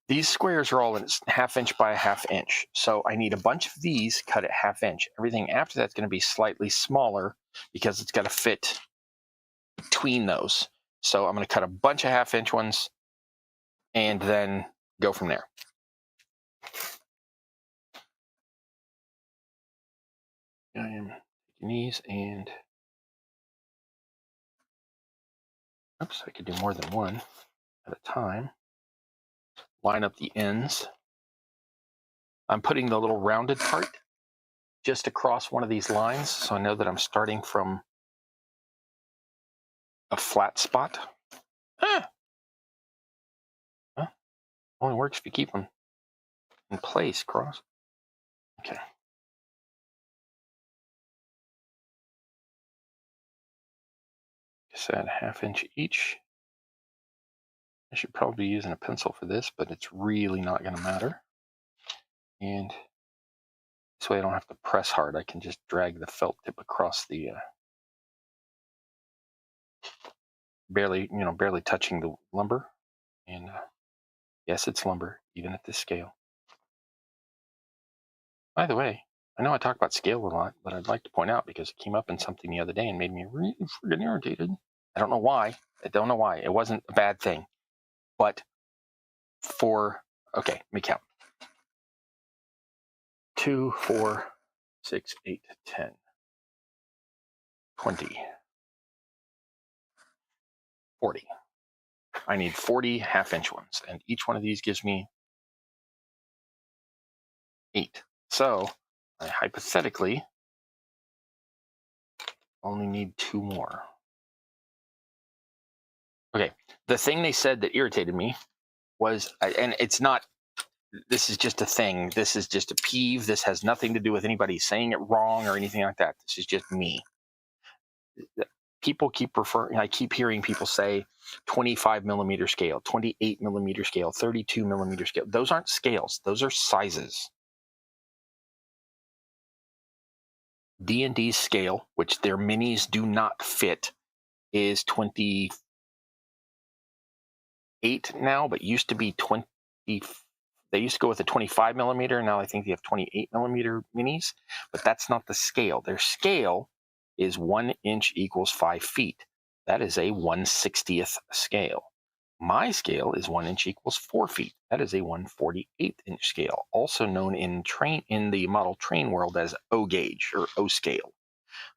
these squares are all in 1/2 inch by 1/2 inch. So I need a bunch of these cut at 1/2 inch. Everything after that's going to be slightly smaller because it's got to fit between those. So I'm going to cut a bunch of 1/2 inch ones and then go from there. I am taking these and, oops, I could do more than one at a time. Line up the ends. I'm putting the little rounded part just across one of these lines, so I know that I'm starting from a flat spot. Huh. Only works if you keep them in place, cross. Okay. I said 1/2 inch each. I should probably be using a pencil for this, but it's really not going to matter. And this way I don't have to press hard. I can just drag the felt tip across the barely touching the lumber. And yes, it's lumber, even at this scale. By the way, I know I talk about scale a lot, but I'd like to point out, because it came up in something the other day and made me really friggin' irritated. I don't know why. It wasn't a bad thing. But okay, let me count. 2, 4, 6, 8, 10, 20, 40. I need 40 half-inch ones, and each one of these gives me 8. So I hypothetically only need 2 more. Okay, the thing they said that irritated me was, and it's not, this is just a thing, this is just a peeve, this has nothing to do with anybody saying it wrong or anything like that, this is just me. People keep referring, I keep hearing people say 25 millimeter scale, 28 millimeter scale, 32 millimeter scale. Those aren't scales, those are sizes. D&D's scale, which their minis do not fit, is 28 now, but used to be 20. They used to go with a 25 millimeter. Now I think they have 28 millimeter minis, but that's not the scale. Their scale is 1 inch equals 5 feet. That is a 1/60th scale. My scale is 1 inch equals 4 feet. That is a 1/48 inch scale, also known in the model train world as O gauge or O scale.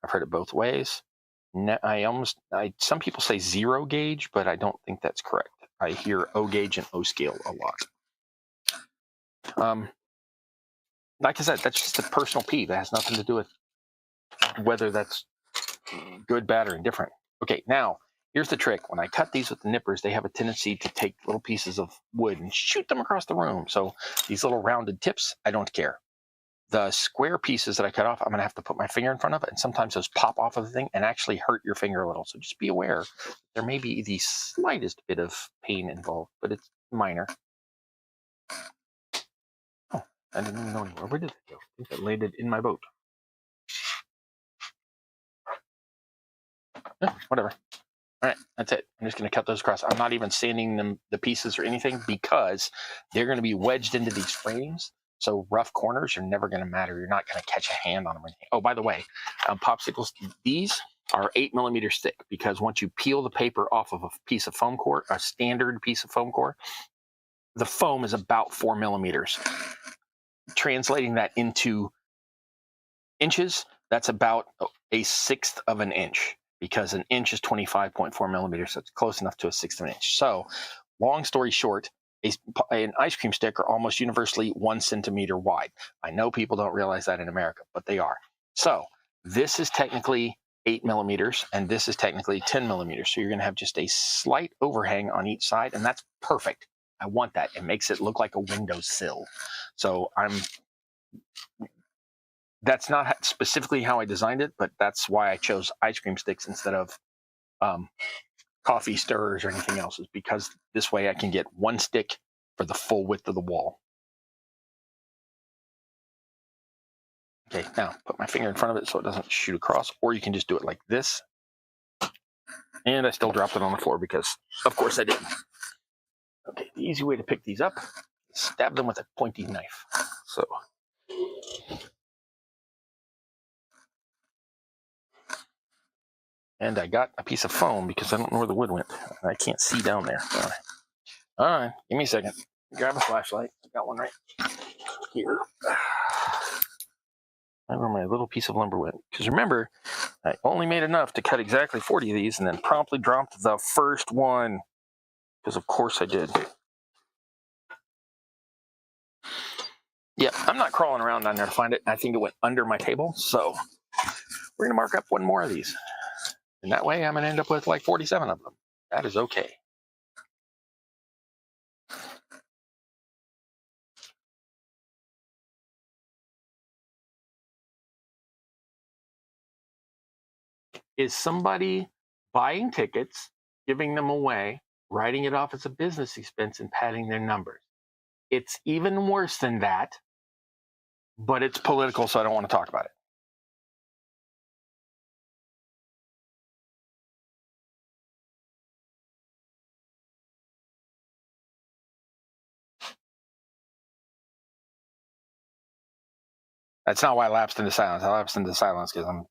I've heard it both ways. Some people say 0 gauge, but I don't think that's correct. I hear O gauge and O scale a lot. Like I said, that's just a personal peeve. It has nothing to do with whether that's good, bad, or indifferent. Okay, now here's the trick. When I cut these with the nippers, they have a tendency to take little pieces of wood and shoot them across the room. So these little rounded tips, I don't care. The square pieces that I cut off, I'm going to have to put my finger in front of it, and sometimes those pop off of the thing and actually hurt your finger a little. So just be aware. There may be the slightest bit of pain involved, but it's minor. Oh, I didn't even know anywhere. Where did it go? I think I laid it in my boat. Whatever. All right, that's it. I'm just going to cut those across. I'm not even sanding the pieces or anything because they're going to be wedged into these frames. So rough corners are never going to matter. You're not going to catch a hand on them or anything. Oh, by the way, popsicles, these are 8 millimeters thick because once you peel the paper off of a piece of foam core, a standard piece of foam core, the foam is about 4 millimeters. Translating that into inches, that's about 1/6 of an inch, because an inch is 25.4 millimeters, so it's close enough to 1/6 of an inch. So long story short, an ice cream stick are almost universally 1 centimeter wide. I know people don't realize that in America, but they are. So this is technically 8 millimeters, and this is technically 10 millimeters. So you're going to have just a slight overhang on each side, and that's perfect. I want that. It makes it look like a windowsill. So that's not specifically how I designed it, but that's why I chose ice cream sticks instead of coffee stirrers or anything else, is because this way I can get one stick for the full width of the wall. Okay, now put my finger in front of it so it doesn't shoot across, or you can just do it like this. And I still dropped it on the floor because, of course, I did. Okay, the easy way to pick these up is stab them with a pointy knife. So. And I got a piece of foam because I don't know where the wood went. I can't see down there. All right, give me a second. Grab a flashlight. I got one right here. I don't know where my little piece of lumber went. Because remember, I only made enough to cut exactly 40 of these and then promptly dropped the first one. Because of course I did. Yeah, I'm not crawling around down there to find it. I think it went under my table. So we're going to mark up one more of these. And that way I'm going to end up with like 47 of them. That is okay. Is somebody buying tickets, giving them away, writing it off as a business expense, and padding their numbers? It's even worse than that, but it's political, so I don't want to talk about it. That's not why I lapsed into silence. I lapsed into silence because I'm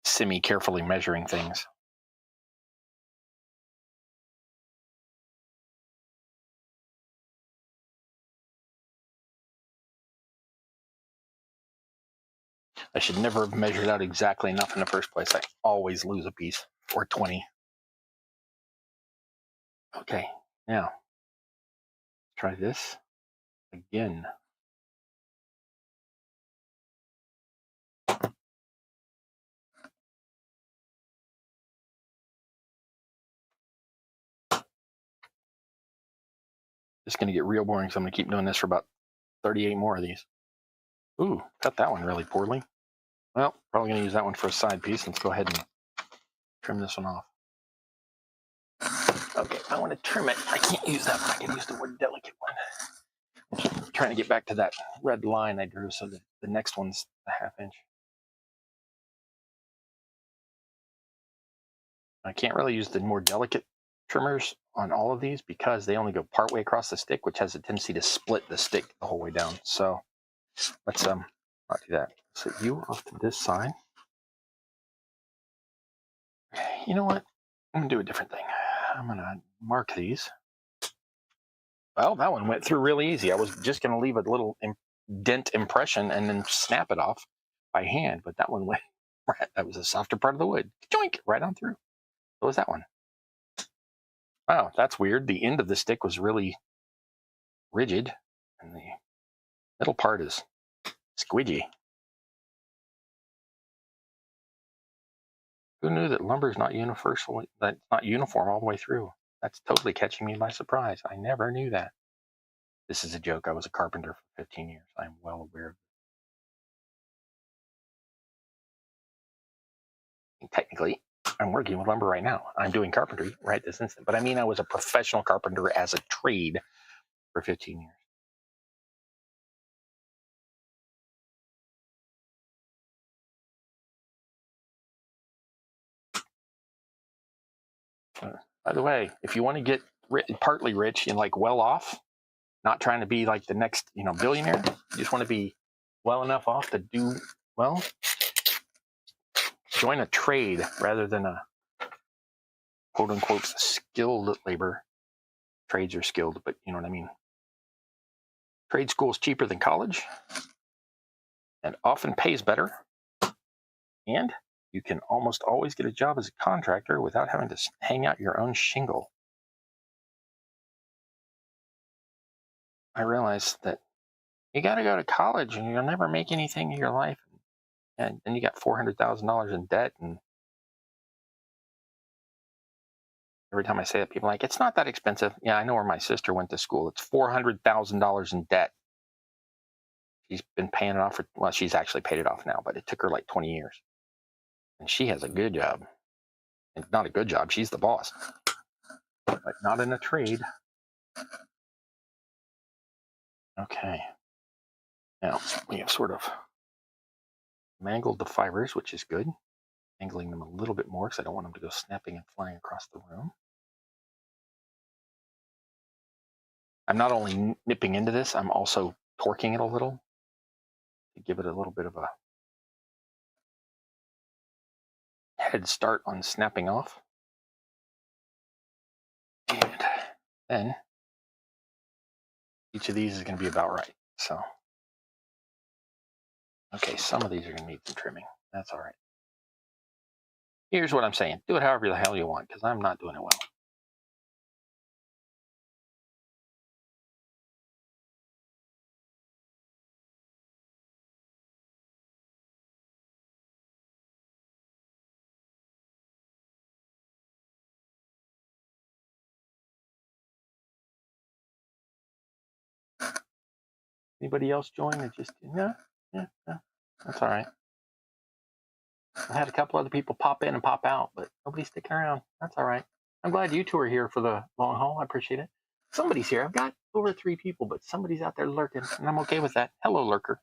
semi-carefully measuring things. I should never have measured out exactly enough in the first place. I always lose a piece or 20. Okay, now try this again. It's going to get real boring, so I'm going to keep doing this for about 38 more of these. Ooh, cut that one really poorly. Well, probably going to use that one for a side piece. Let's go ahead and trim this one off. Okay, I want to trim it. I can't use that one. I can use the more delicate one. I'm trying to get back to that red line I drew so that the next one's a 1/2 inch. I can't really use the more delicate trimmers on all of these because they only go partway across the stick, which has a tendency to split the stick the whole way down. So let's not do that. So you off to this side. You know what? I'm gonna do a different thing. I'm gonna mark these. Well, that one went through really easy. I was just gonna leave a little dent impression and then snap it off by hand, but that one went right. That was a softer part of the wood. Joink, right on through. What was that one? Wow, that's weird. The end of the stick was really rigid, and the middle part is squidgy. Who knew that lumber is not universal? That's not uniform all the way through. That's totally catching me by surprise. I never knew that. This is a joke. I was a carpenter for 15 years. I'm well aware of it. Technically, I'm working with lumber right now. I'm doing carpentry right this instant. But I mean, I was a professional carpenter as a trade for 15 years. By the way, if you want to get partly rich and like well off, not trying to be like the next, billionaire, you just want to be well enough off to do well, join a trade rather than a quote unquote skilled labor. Trades are skilled, but you know what I mean. Trade school is cheaper than college and often pays better. And you can almost always get a job as a contractor without having to hang out your own shingle. I realized that you got to go to college and you'll never make anything in your life. And then you got $400,000 in debt. And every time I say that, people are like, it's not that expensive. Yeah, I know where my sister went to school. It's $400,000 in debt. She's been paying it off well, she's actually paid it off now, but it took her like 20 years. And she has a good job. And not a good job, she's the boss. But not in a trade. Okay. Now, we have sort of mangled the fibers, which is good. Angling them a little bit more because I don't want them to go snapping and flying across the room. I'm not only nipping into this, I'm also torquing it a little to give it a little bit of a head start on snapping off. And then each of these is going to be about right. So, okay, some of these are going to need some trimming. That's all right. Here's what I'm saying. Do it however the hell you want because I'm not doing it well. Anybody else join or just, no, that's all right. I had a couple other people pop in and pop out, but nobody's sticking around. That's all right. I'm glad you two are here for the long haul. I appreciate it. Somebody's here. I've got over 3 people, but somebody's out there lurking, and I'm okay with that. Hello, lurker.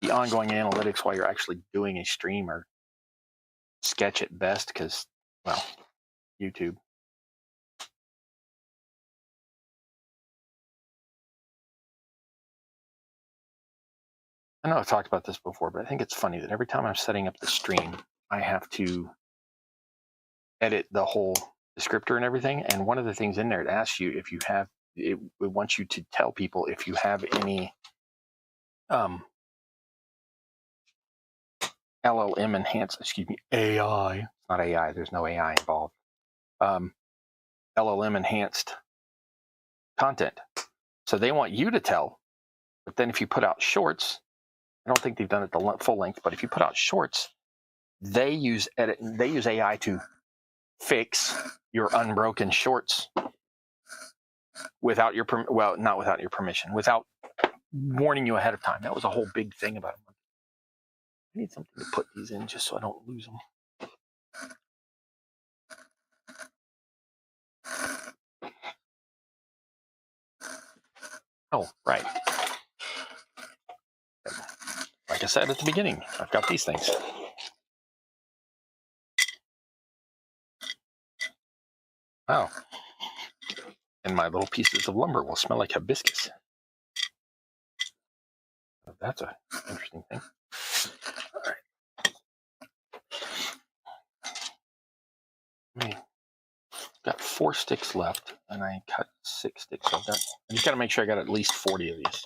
The ongoing analytics while you're actually doing a stream are sketch at best because, well, YouTube. I know I've talked about this before, but I think it's funny that every time I'm setting up the stream, I have to edit the whole descriptor and everything. And one of the things in there, it asks you if you have, it wants you to tell people if you have any LLM enhanced, AI. It's not AI. There's no AI involved. LLM enhanced content. So they want you to tell, but then if you put out shorts, I don't think they've done it the full length, but if you put out shorts, they use AI to fix your unbroken shorts without your not without your permission, without warning you ahead of time. That was a whole big thing about them. I need something to put these in just so I don't lose them. Oh, right. Like I said at the beginning, I've got these things. Wow. And my little pieces of lumber will smell like hibiscus. That's an interesting thing. All right. Got 4 sticks left, and I cut 6 sticks. So I just got to make sure I got at least 40 of these.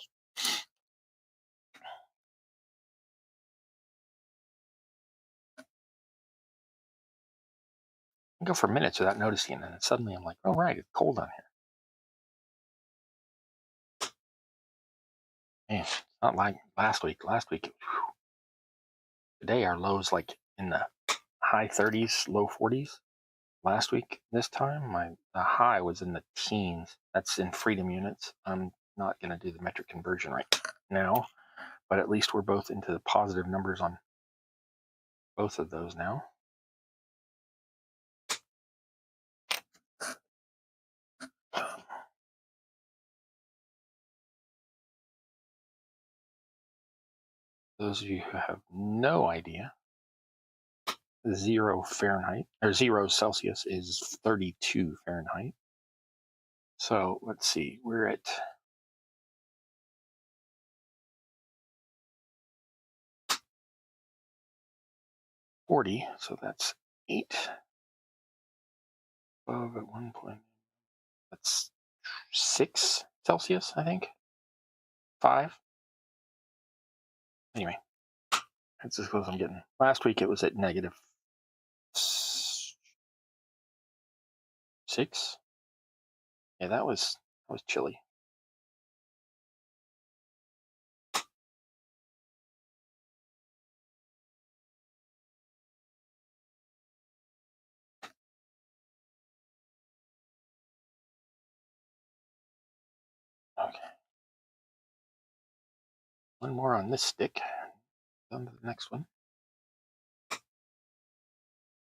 I go for minutes without noticing, and then suddenly I'm like, oh, right, it's cold on here. Man, it's not like last week. Last week, whew. Today our low's like in the high 30s, low 40s. Last week, this time, the high was in the teens. That's in freedom units. I'm not going to do the metric conversion right now, but at least we're both into the positive numbers on both of those now. Those of you who have no idea, 0 Fahrenheit or 0 Celsius is 32 Fahrenheit. So let's see, we're at 40, so that's 8 above at 1 point. That's 6 Celsius, I think. 5. Anyway, that's as close as I'm getting. Last week it was at negative 6. Yeah, that was chilly. Okay. One more on this stick. On to the next one.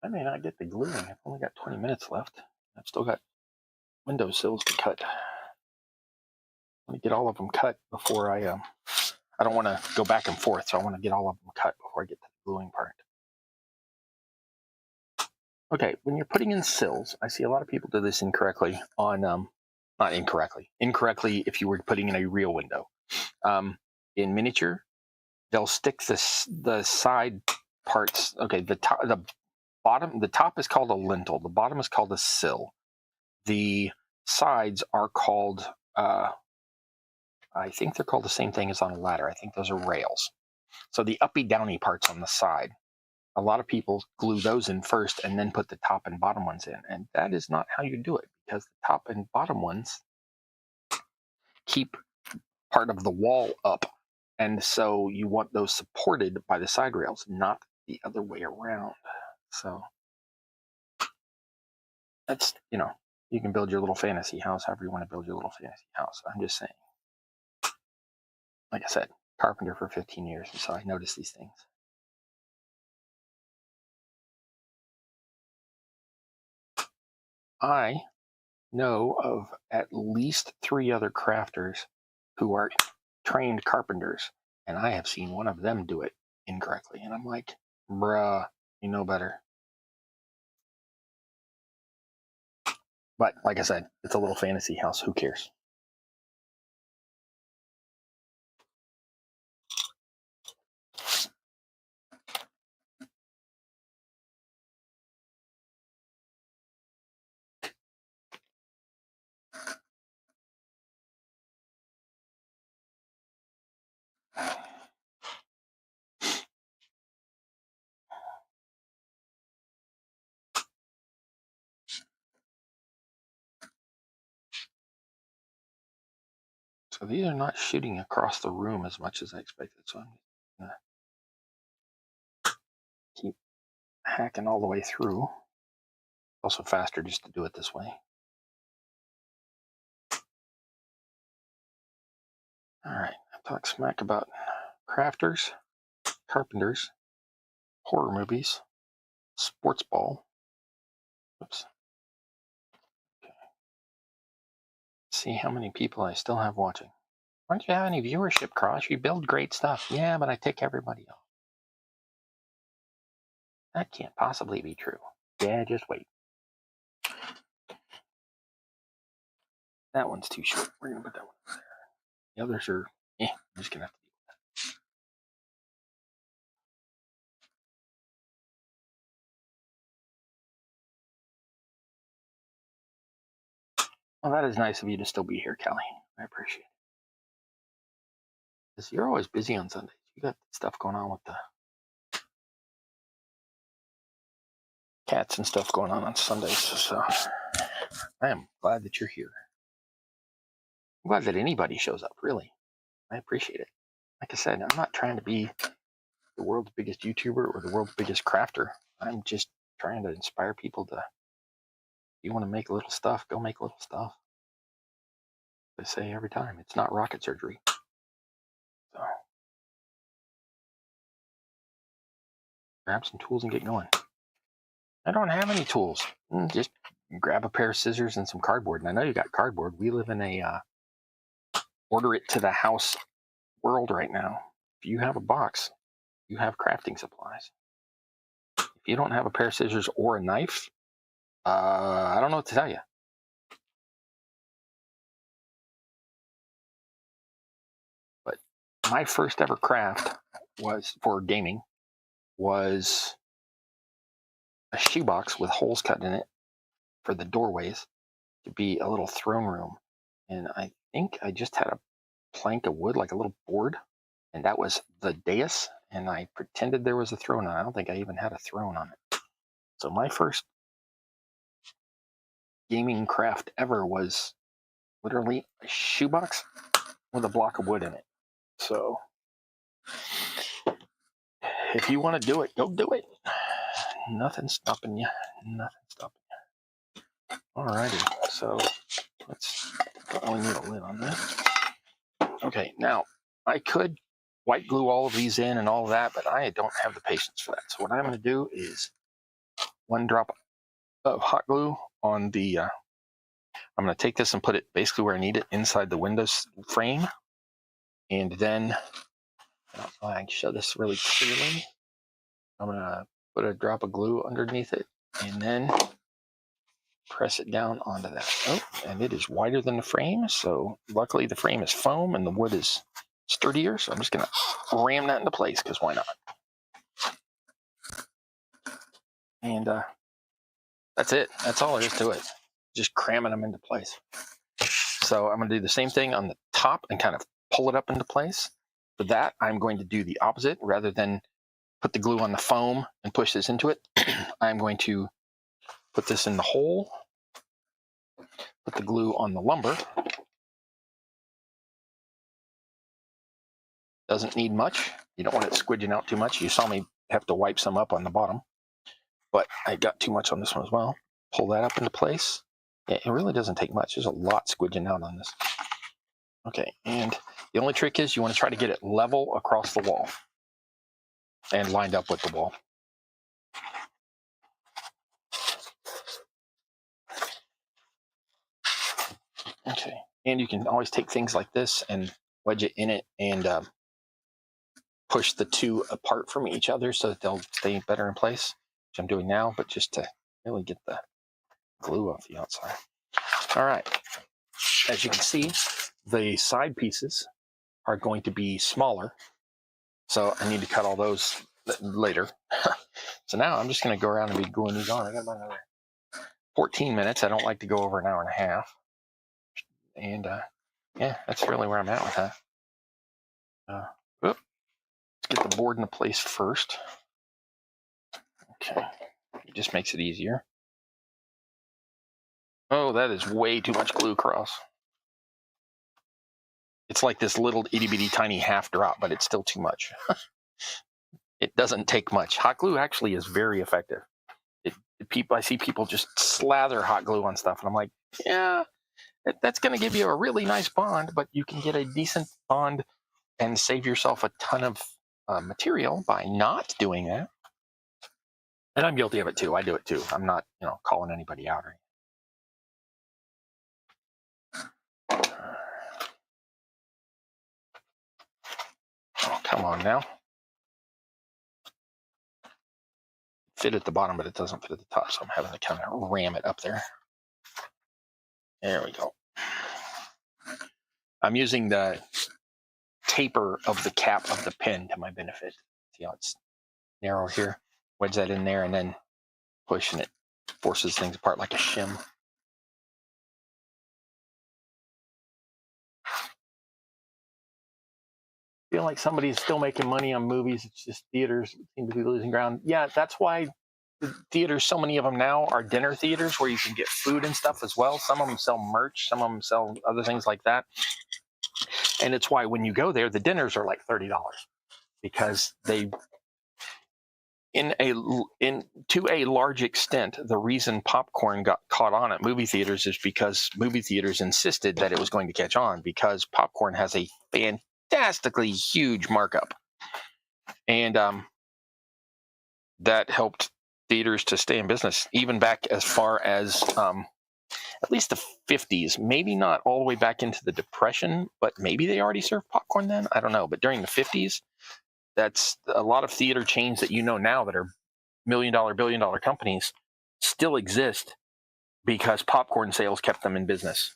I may not get the gluing. I've only got 20 minutes left. I've still got windowsills to cut. I want to get all of them cut before I don't want to go back and forth, so I want to get all of them cut before I get to the gluing part. Okay, when you're putting in sills, I see a lot of people do this incorrectly on, not incorrectly. Incorrectly if you were putting in a real window. In miniature, they'll stick the side parts. Okay, the top is called a lintel. The bottom is called a sill. The sides are called, I think they're called the same thing as on a ladder. I think those are rails. So the uppy downy parts on the side, a lot of people glue those in first and then put the top and bottom ones in. And that is not how you do it, because the top and bottom ones keep part of the wall up. And so you want those supported by the side rails, not the other way around. So that's, you can build your little fantasy house however you want to build your little fantasy house. I'm just saying. Like I said, carpenter for 15 years, so I notice these things. I know of at least 3 other crafters who are trained carpenters, and I have seen one of them do it incorrectly. And I'm like, bruh, you know better. But like I said, it's a little fantasy house. Who cares? So these are not shooting across the room as much as I expected. So I'm going to keep hacking all the way through. Also faster just to do it this way. All right, I talk smack about crafters, carpenters, horror movies, sports ball. Oops. Okay. See how many people I still have watching. Why don't you have any viewership, Cross? You build great stuff. Yeah, but I tick everybody off. That can't possibly be true. Yeah, just wait. That one's too short. We're going to put that one there. The others are, I'm just going to have to deal with that. Well, that is nice of you to still be here, Callie. I appreciate it. Because you're always busy on Sundays. You got stuff going on with the cats and stuff going on Sundays. So I am glad that you're here. I'm glad that anybody shows up, really. I appreciate it. Like I said, I'm not trying to be the world's biggest YouTuber or the world's biggest crafter. I'm just trying to inspire people to, if you want to make little stuff, go make little stuff. I say every time, it's not rocket surgery. So grab some tools and get going. I don't have any tools. Just grab a pair of scissors and some cardboard. And I know you got cardboard. We live in a order it to the house world right now. If you have a box, you have crafting supplies. If you don't have a pair of scissors or a knife, I don't know what to tell you. But my first ever craft was for gaming was a shoebox with holes cut in it for the doorways to be a little throne room. And I think I just had a plank of wood, like a little board, and that was the dais, and I pretended there was a throne on it. I don't think I even had a throne on it. So my first gaming craft ever was literally a shoebox with a block of wood in it. So if you want to do it, go do it. Nothing's stopping you. Nothing's stopping you. Alrighty, so let's only need a lid on this. Okay, now I could white glue all of these in and all of that, but I don't have the patience for that. So what I'm going to do is one drop of hot glue on the, I'm going to take this and put it basically where I need it, inside the Windows frame. And then, I can show this really clearly. I'm going to put a drop of glue underneath it and then press it down onto that. Oh, and it is wider than the frame. So luckily the frame is foam and the wood is sturdier. So I'm just going to ram that into place because why not? And that's it. That's all there is to it. Just cramming them into place. So I'm going to do the same thing on the top and kind of pull it up into place. For that, I'm going to do the opposite. Rather than put the glue on the foam and push this into it, I'm going to put this in the hole, put the glue on the lumber. Doesn't need much. You don't want it squidging out too much. You saw me have to wipe some up on the bottom, but I got too much on this one as well. Pull that up into place. It really doesn't take much. There's a lot squidging out on this. Okay, and the only trick is you want to try to get it level across the wall and lined up with the wall. Okay, and you can always take things like this and wedge it in it and push the two apart from each other so that they'll stay better in place, which I'm doing now, but just to really get the glue off the outside. All right, as you can see, the side pieces are going to be smaller, so I need to cut all those later. So now I'm just going to go around and be gluing these on. I got about another 14 minutes. I don't like to go over an hour and a half. And yeah, that's really where I'm at with that. Let's get the board into place first. Okay, it just makes it easier. Oh, that is way too much glue, Cross. It's like this little itty bitty tiny half drop, but it's still too much. It doesn't take much. Hot glue actually is very effective. I see people just slather hot glue on stuff, and I'm like, yeah, that's going to give you a really nice bond, but you can get a decent bond and save yourself a ton of material by not doing that. And I'm guilty of it too. I do it too. I'm not, calling anybody out or anything. Oh, come on now. Fit at the bottom, but it doesn't fit at the top, so I'm having to kind of ram it up there. There we go. I'm using the taper of the cap of the pen to my benefit. See how it's narrow here? Wedge that in there and then push, and it forces things apart like a shim. Feel like somebody's still making money on movies. It's just theaters seem to be losing ground. Yeah, that's why the theaters, so many of them now are dinner theaters where you can get food and stuff as well. Some of them sell merch. Some of them sell other things like that. And it's why when you go there, the dinners are like $30 because to a large extent, the reason popcorn got caught on at movie theaters is because movie theaters insisted that it was going to catch on because popcorn has a fantastically huge markup. And that helped theaters to stay in business, even back as far as at least the 50s, maybe not all the way back into the Depression, but maybe they already served popcorn then. I don't know. But during the 50s, that's a lot of theater chains that now that are $1 billion companies still exist because popcorn sales kept them in business.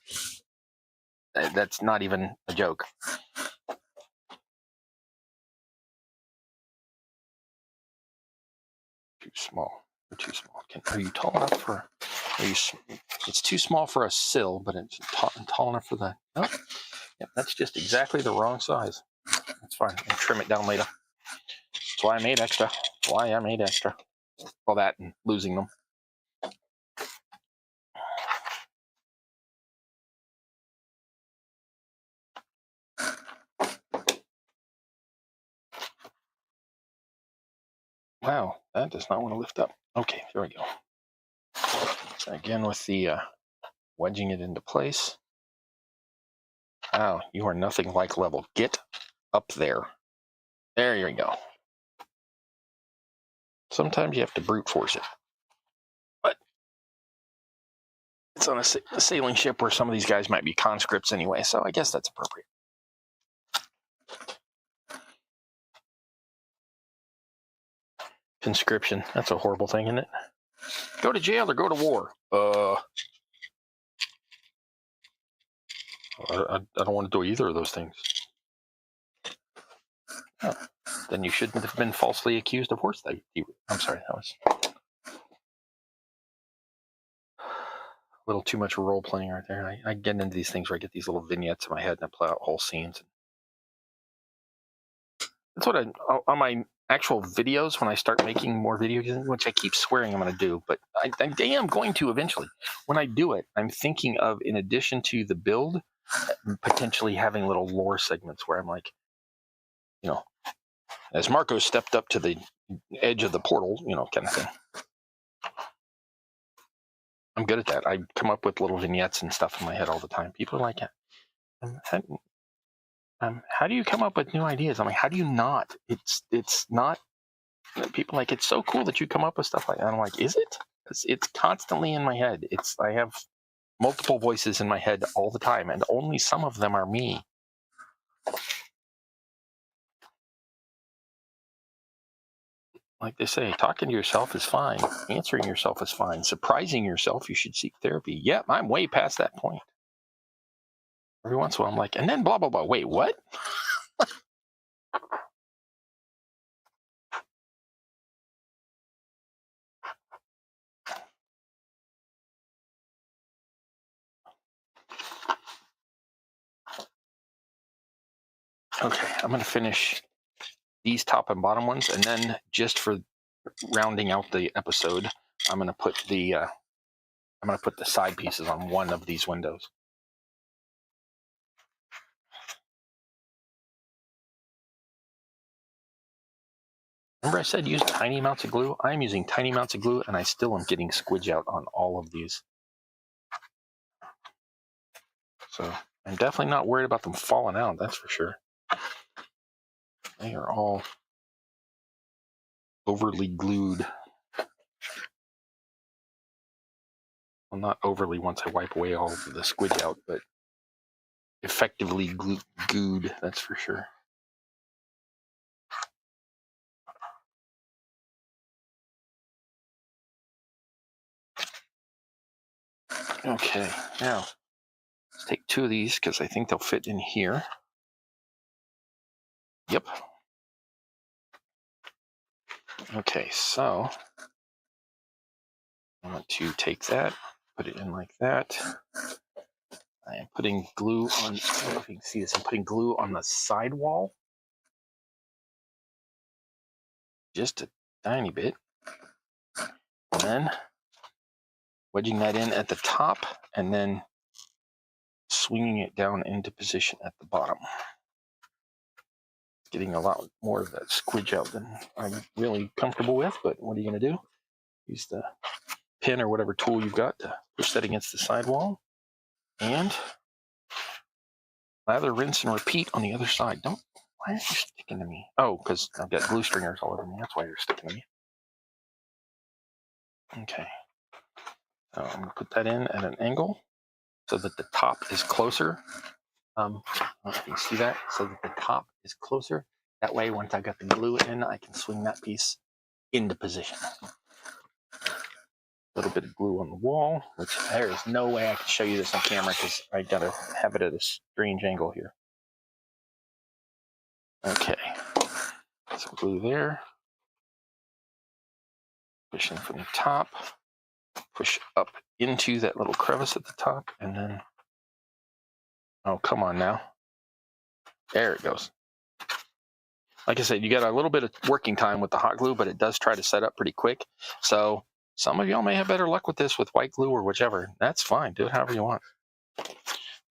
That's not even a joke. Too small. Too small. Are you tall enough for? It's too small for a sill, but it's tall enough for the. Oh, yeah, that's just exactly the wrong size. That's fine. I'll trim it down later. That's why I made extra. All that and losing them. Wow, that does not want to lift up. Okay, there we go. Again with the wedging it into place. Wow, you are nothing like level. Get up there. There you go. Sometimes you have to brute force it. But it's on a sailing ship where some of these guys might be conscripts anyway, so I guess that's appropriate. Conscription, that's a horrible thing, isn't it? Go to jail or go to war. I don't want to do either of those things. Oh, then you shouldn't have been falsely accused of horse thievery. I'm sorry, that was a little too much role playing right there. I get into these things where I get these little vignettes in my head and I play out whole scenes. That's what on my actual videos, when I start making more videos, which I keep swearing I'm going to do, but I am going to eventually. When I do it, I'm thinking of, in addition to the build, potentially having little lore segments where I'm like, as Marco stepped up to the edge of the portal, kind of thing. I'm good at that. I come up with little vignettes and stuff in my head all the time. People are like, how do you come up with new ideas? I'm like, how do you not? It's not. People are like, it's so cool that you come up with stuff like that. I'm like, is it? It's constantly in my head. I have multiple voices in my head all the time, and only some of them are me. Like they say, talking to yourself is fine. Answering yourself is fine. Surprising yourself, you should seek therapy. Yep, I'm way past that point. Every once in a while, I'm like, and then blah, blah, blah. Wait, what? Okay, I'm going to finish these top and bottom ones, and then just for rounding out the episode, I'm going to put the side pieces on one of these windows. Remember I said use tiny amounts of glue? I'm using tiny amounts of glue, and I still am getting squidge out on all of these. So I'm definitely not worried about them falling out, that's for sure. They are all overly glued. Well, not overly once I wipe away all of the squidge out, but effectively glued, that's for sure. Okay, now let's take 2 of these because I think they'll fit in here. Yep. Okay, so I want to take that, put it in like that. I am putting glue on, I don't know if you can see this, I'm putting glue on the side wall. Just a tiny bit. And then wedging that in at the top and then swinging it down into position at the bottom. Getting a lot more of that squidge out than I'm really comfortable with, but what are you going to do? Use the pin or whatever tool you've got to push that against the sidewall. And lather, rinse, and repeat on the other side. Why are you sticking to me? Oh, because I've got glue stringers all over me. That's why you're sticking to me. Okay. So I'm going to put that in at an angle so that the top is closer. I don't know if you can see that, so that the top is closer. That way, once I got the glue in, I can swing that piece into position. A little bit of glue on the wall, which there is no way I can show you this on camera because I gotta have it at a strange angle here. Okay, some glue there. Push in from the top, push up into that little crevice at the top, and then, oh, come on now. There it goes. Like I said, you got a little bit of working time with the hot glue, but it does try to set up pretty quick. So some of y'all may have better luck with this with white glue or whichever. That's fine. Do it however you want.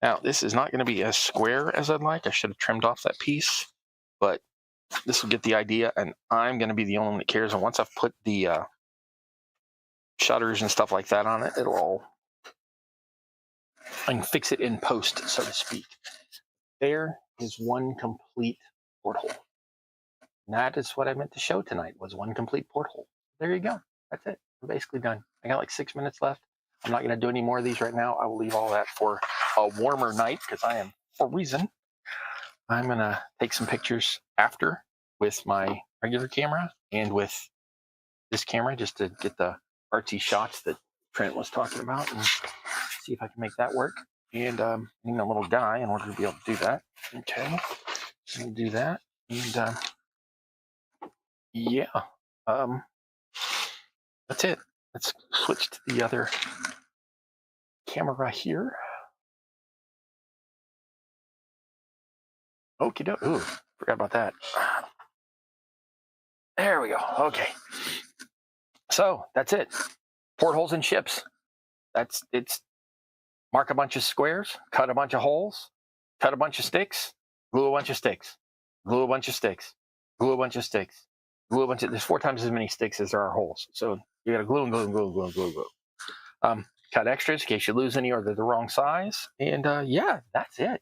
Now, this is not going to be as square as I'd like. I should have trimmed off that piece, but this will get the idea, and I'm going to be the only one that cares. And once I've put the shutters and stuff like that on it, it'll all, I can fix it in post, so to speak. There is one complete porthole. And that is what I meant to show tonight, was one complete porthole. There you go. That's it. I'm basically done. I got like 6 minutes left. I'm not going to do any more of these right now. I will leave all that for a warmer night because I am freezing. I'm going to take some pictures after with my regular camera and with this camera just to get the artsy shots that Trent was talking about and see if I can make that work. And I need a little guy in order to be able to do that. Okay. So we do that. And yeah. That's it. Let's switch to the other camera here. Okie doke. Ooh, forgot about that. There we go. Okay. So that's it. Portholes and ships. It's mark a bunch of squares, cut a bunch of holes, cut a bunch of sticks, glue a bunch of sticks, glue a bunch of sticks, glue a bunch of sticks, glue a bunch of, there's 4 times as many sticks as there are holes. So you gotta glue and glue and glue and glue and glue and glue. Cut extras in case you lose any or they're the wrong size. And yeah, that's it.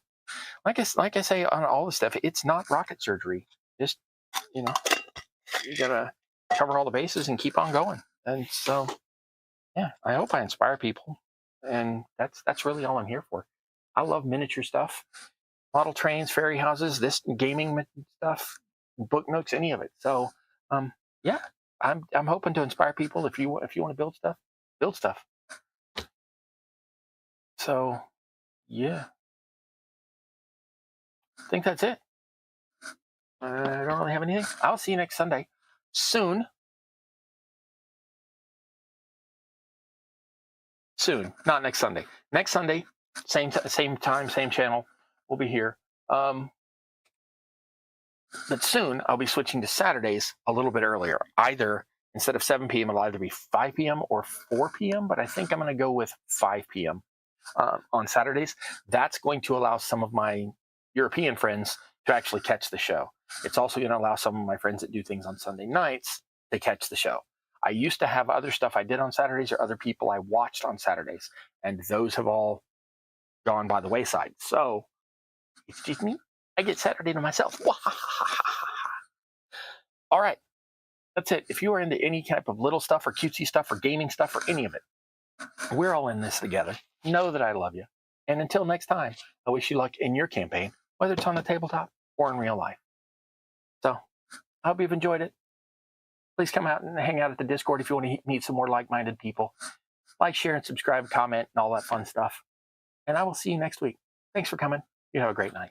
Like I say on all this stuff, it's not rocket surgery. Just, you know, you gotta cover all the bases and keep on going. And so, yeah, I hope I inspire people. And that's really all I'm here for. I love miniature stuff, model trains, fairy houses, this gaming stuff, book nooks, any of it. So, yeah, I'm hoping to inspire people. If you want to build stuff, build stuff. So, yeah, I think that's it. I don't really have anything. I'll see you next Sunday. Soon. Not next Sunday. Next Sunday, same time, same channel. We'll be here. But soon, I'll be switching to Saturdays a little bit earlier. Either, instead of 7 p.m., it'll either be 5 p.m. or 4 p.m., but I think I'm going to go with 5 p.m. On Saturdays. That's going to allow some of my European friends to actually catch the show. It's also going to allow some of my friends that do things on Sunday nights to catch the show. I used to have other stuff I did on Saturdays or other people I watched on Saturdays, and those have all gone by the wayside. So it's just me. I get Saturday to myself. All right. That's it. If you are into any type of little stuff or cutesy stuff or gaming stuff or any of it, we're all in this together. Know that I love you. And until next time, I wish you luck in your campaign, whether it's on the tabletop or in real life. So I hope you've enjoyed it. Please come out and hang out at the Discord if you want to meet some more like-minded people. Like, share, and subscribe, comment, and all that fun stuff. And I will see you next week. Thanks for coming. You have a great night.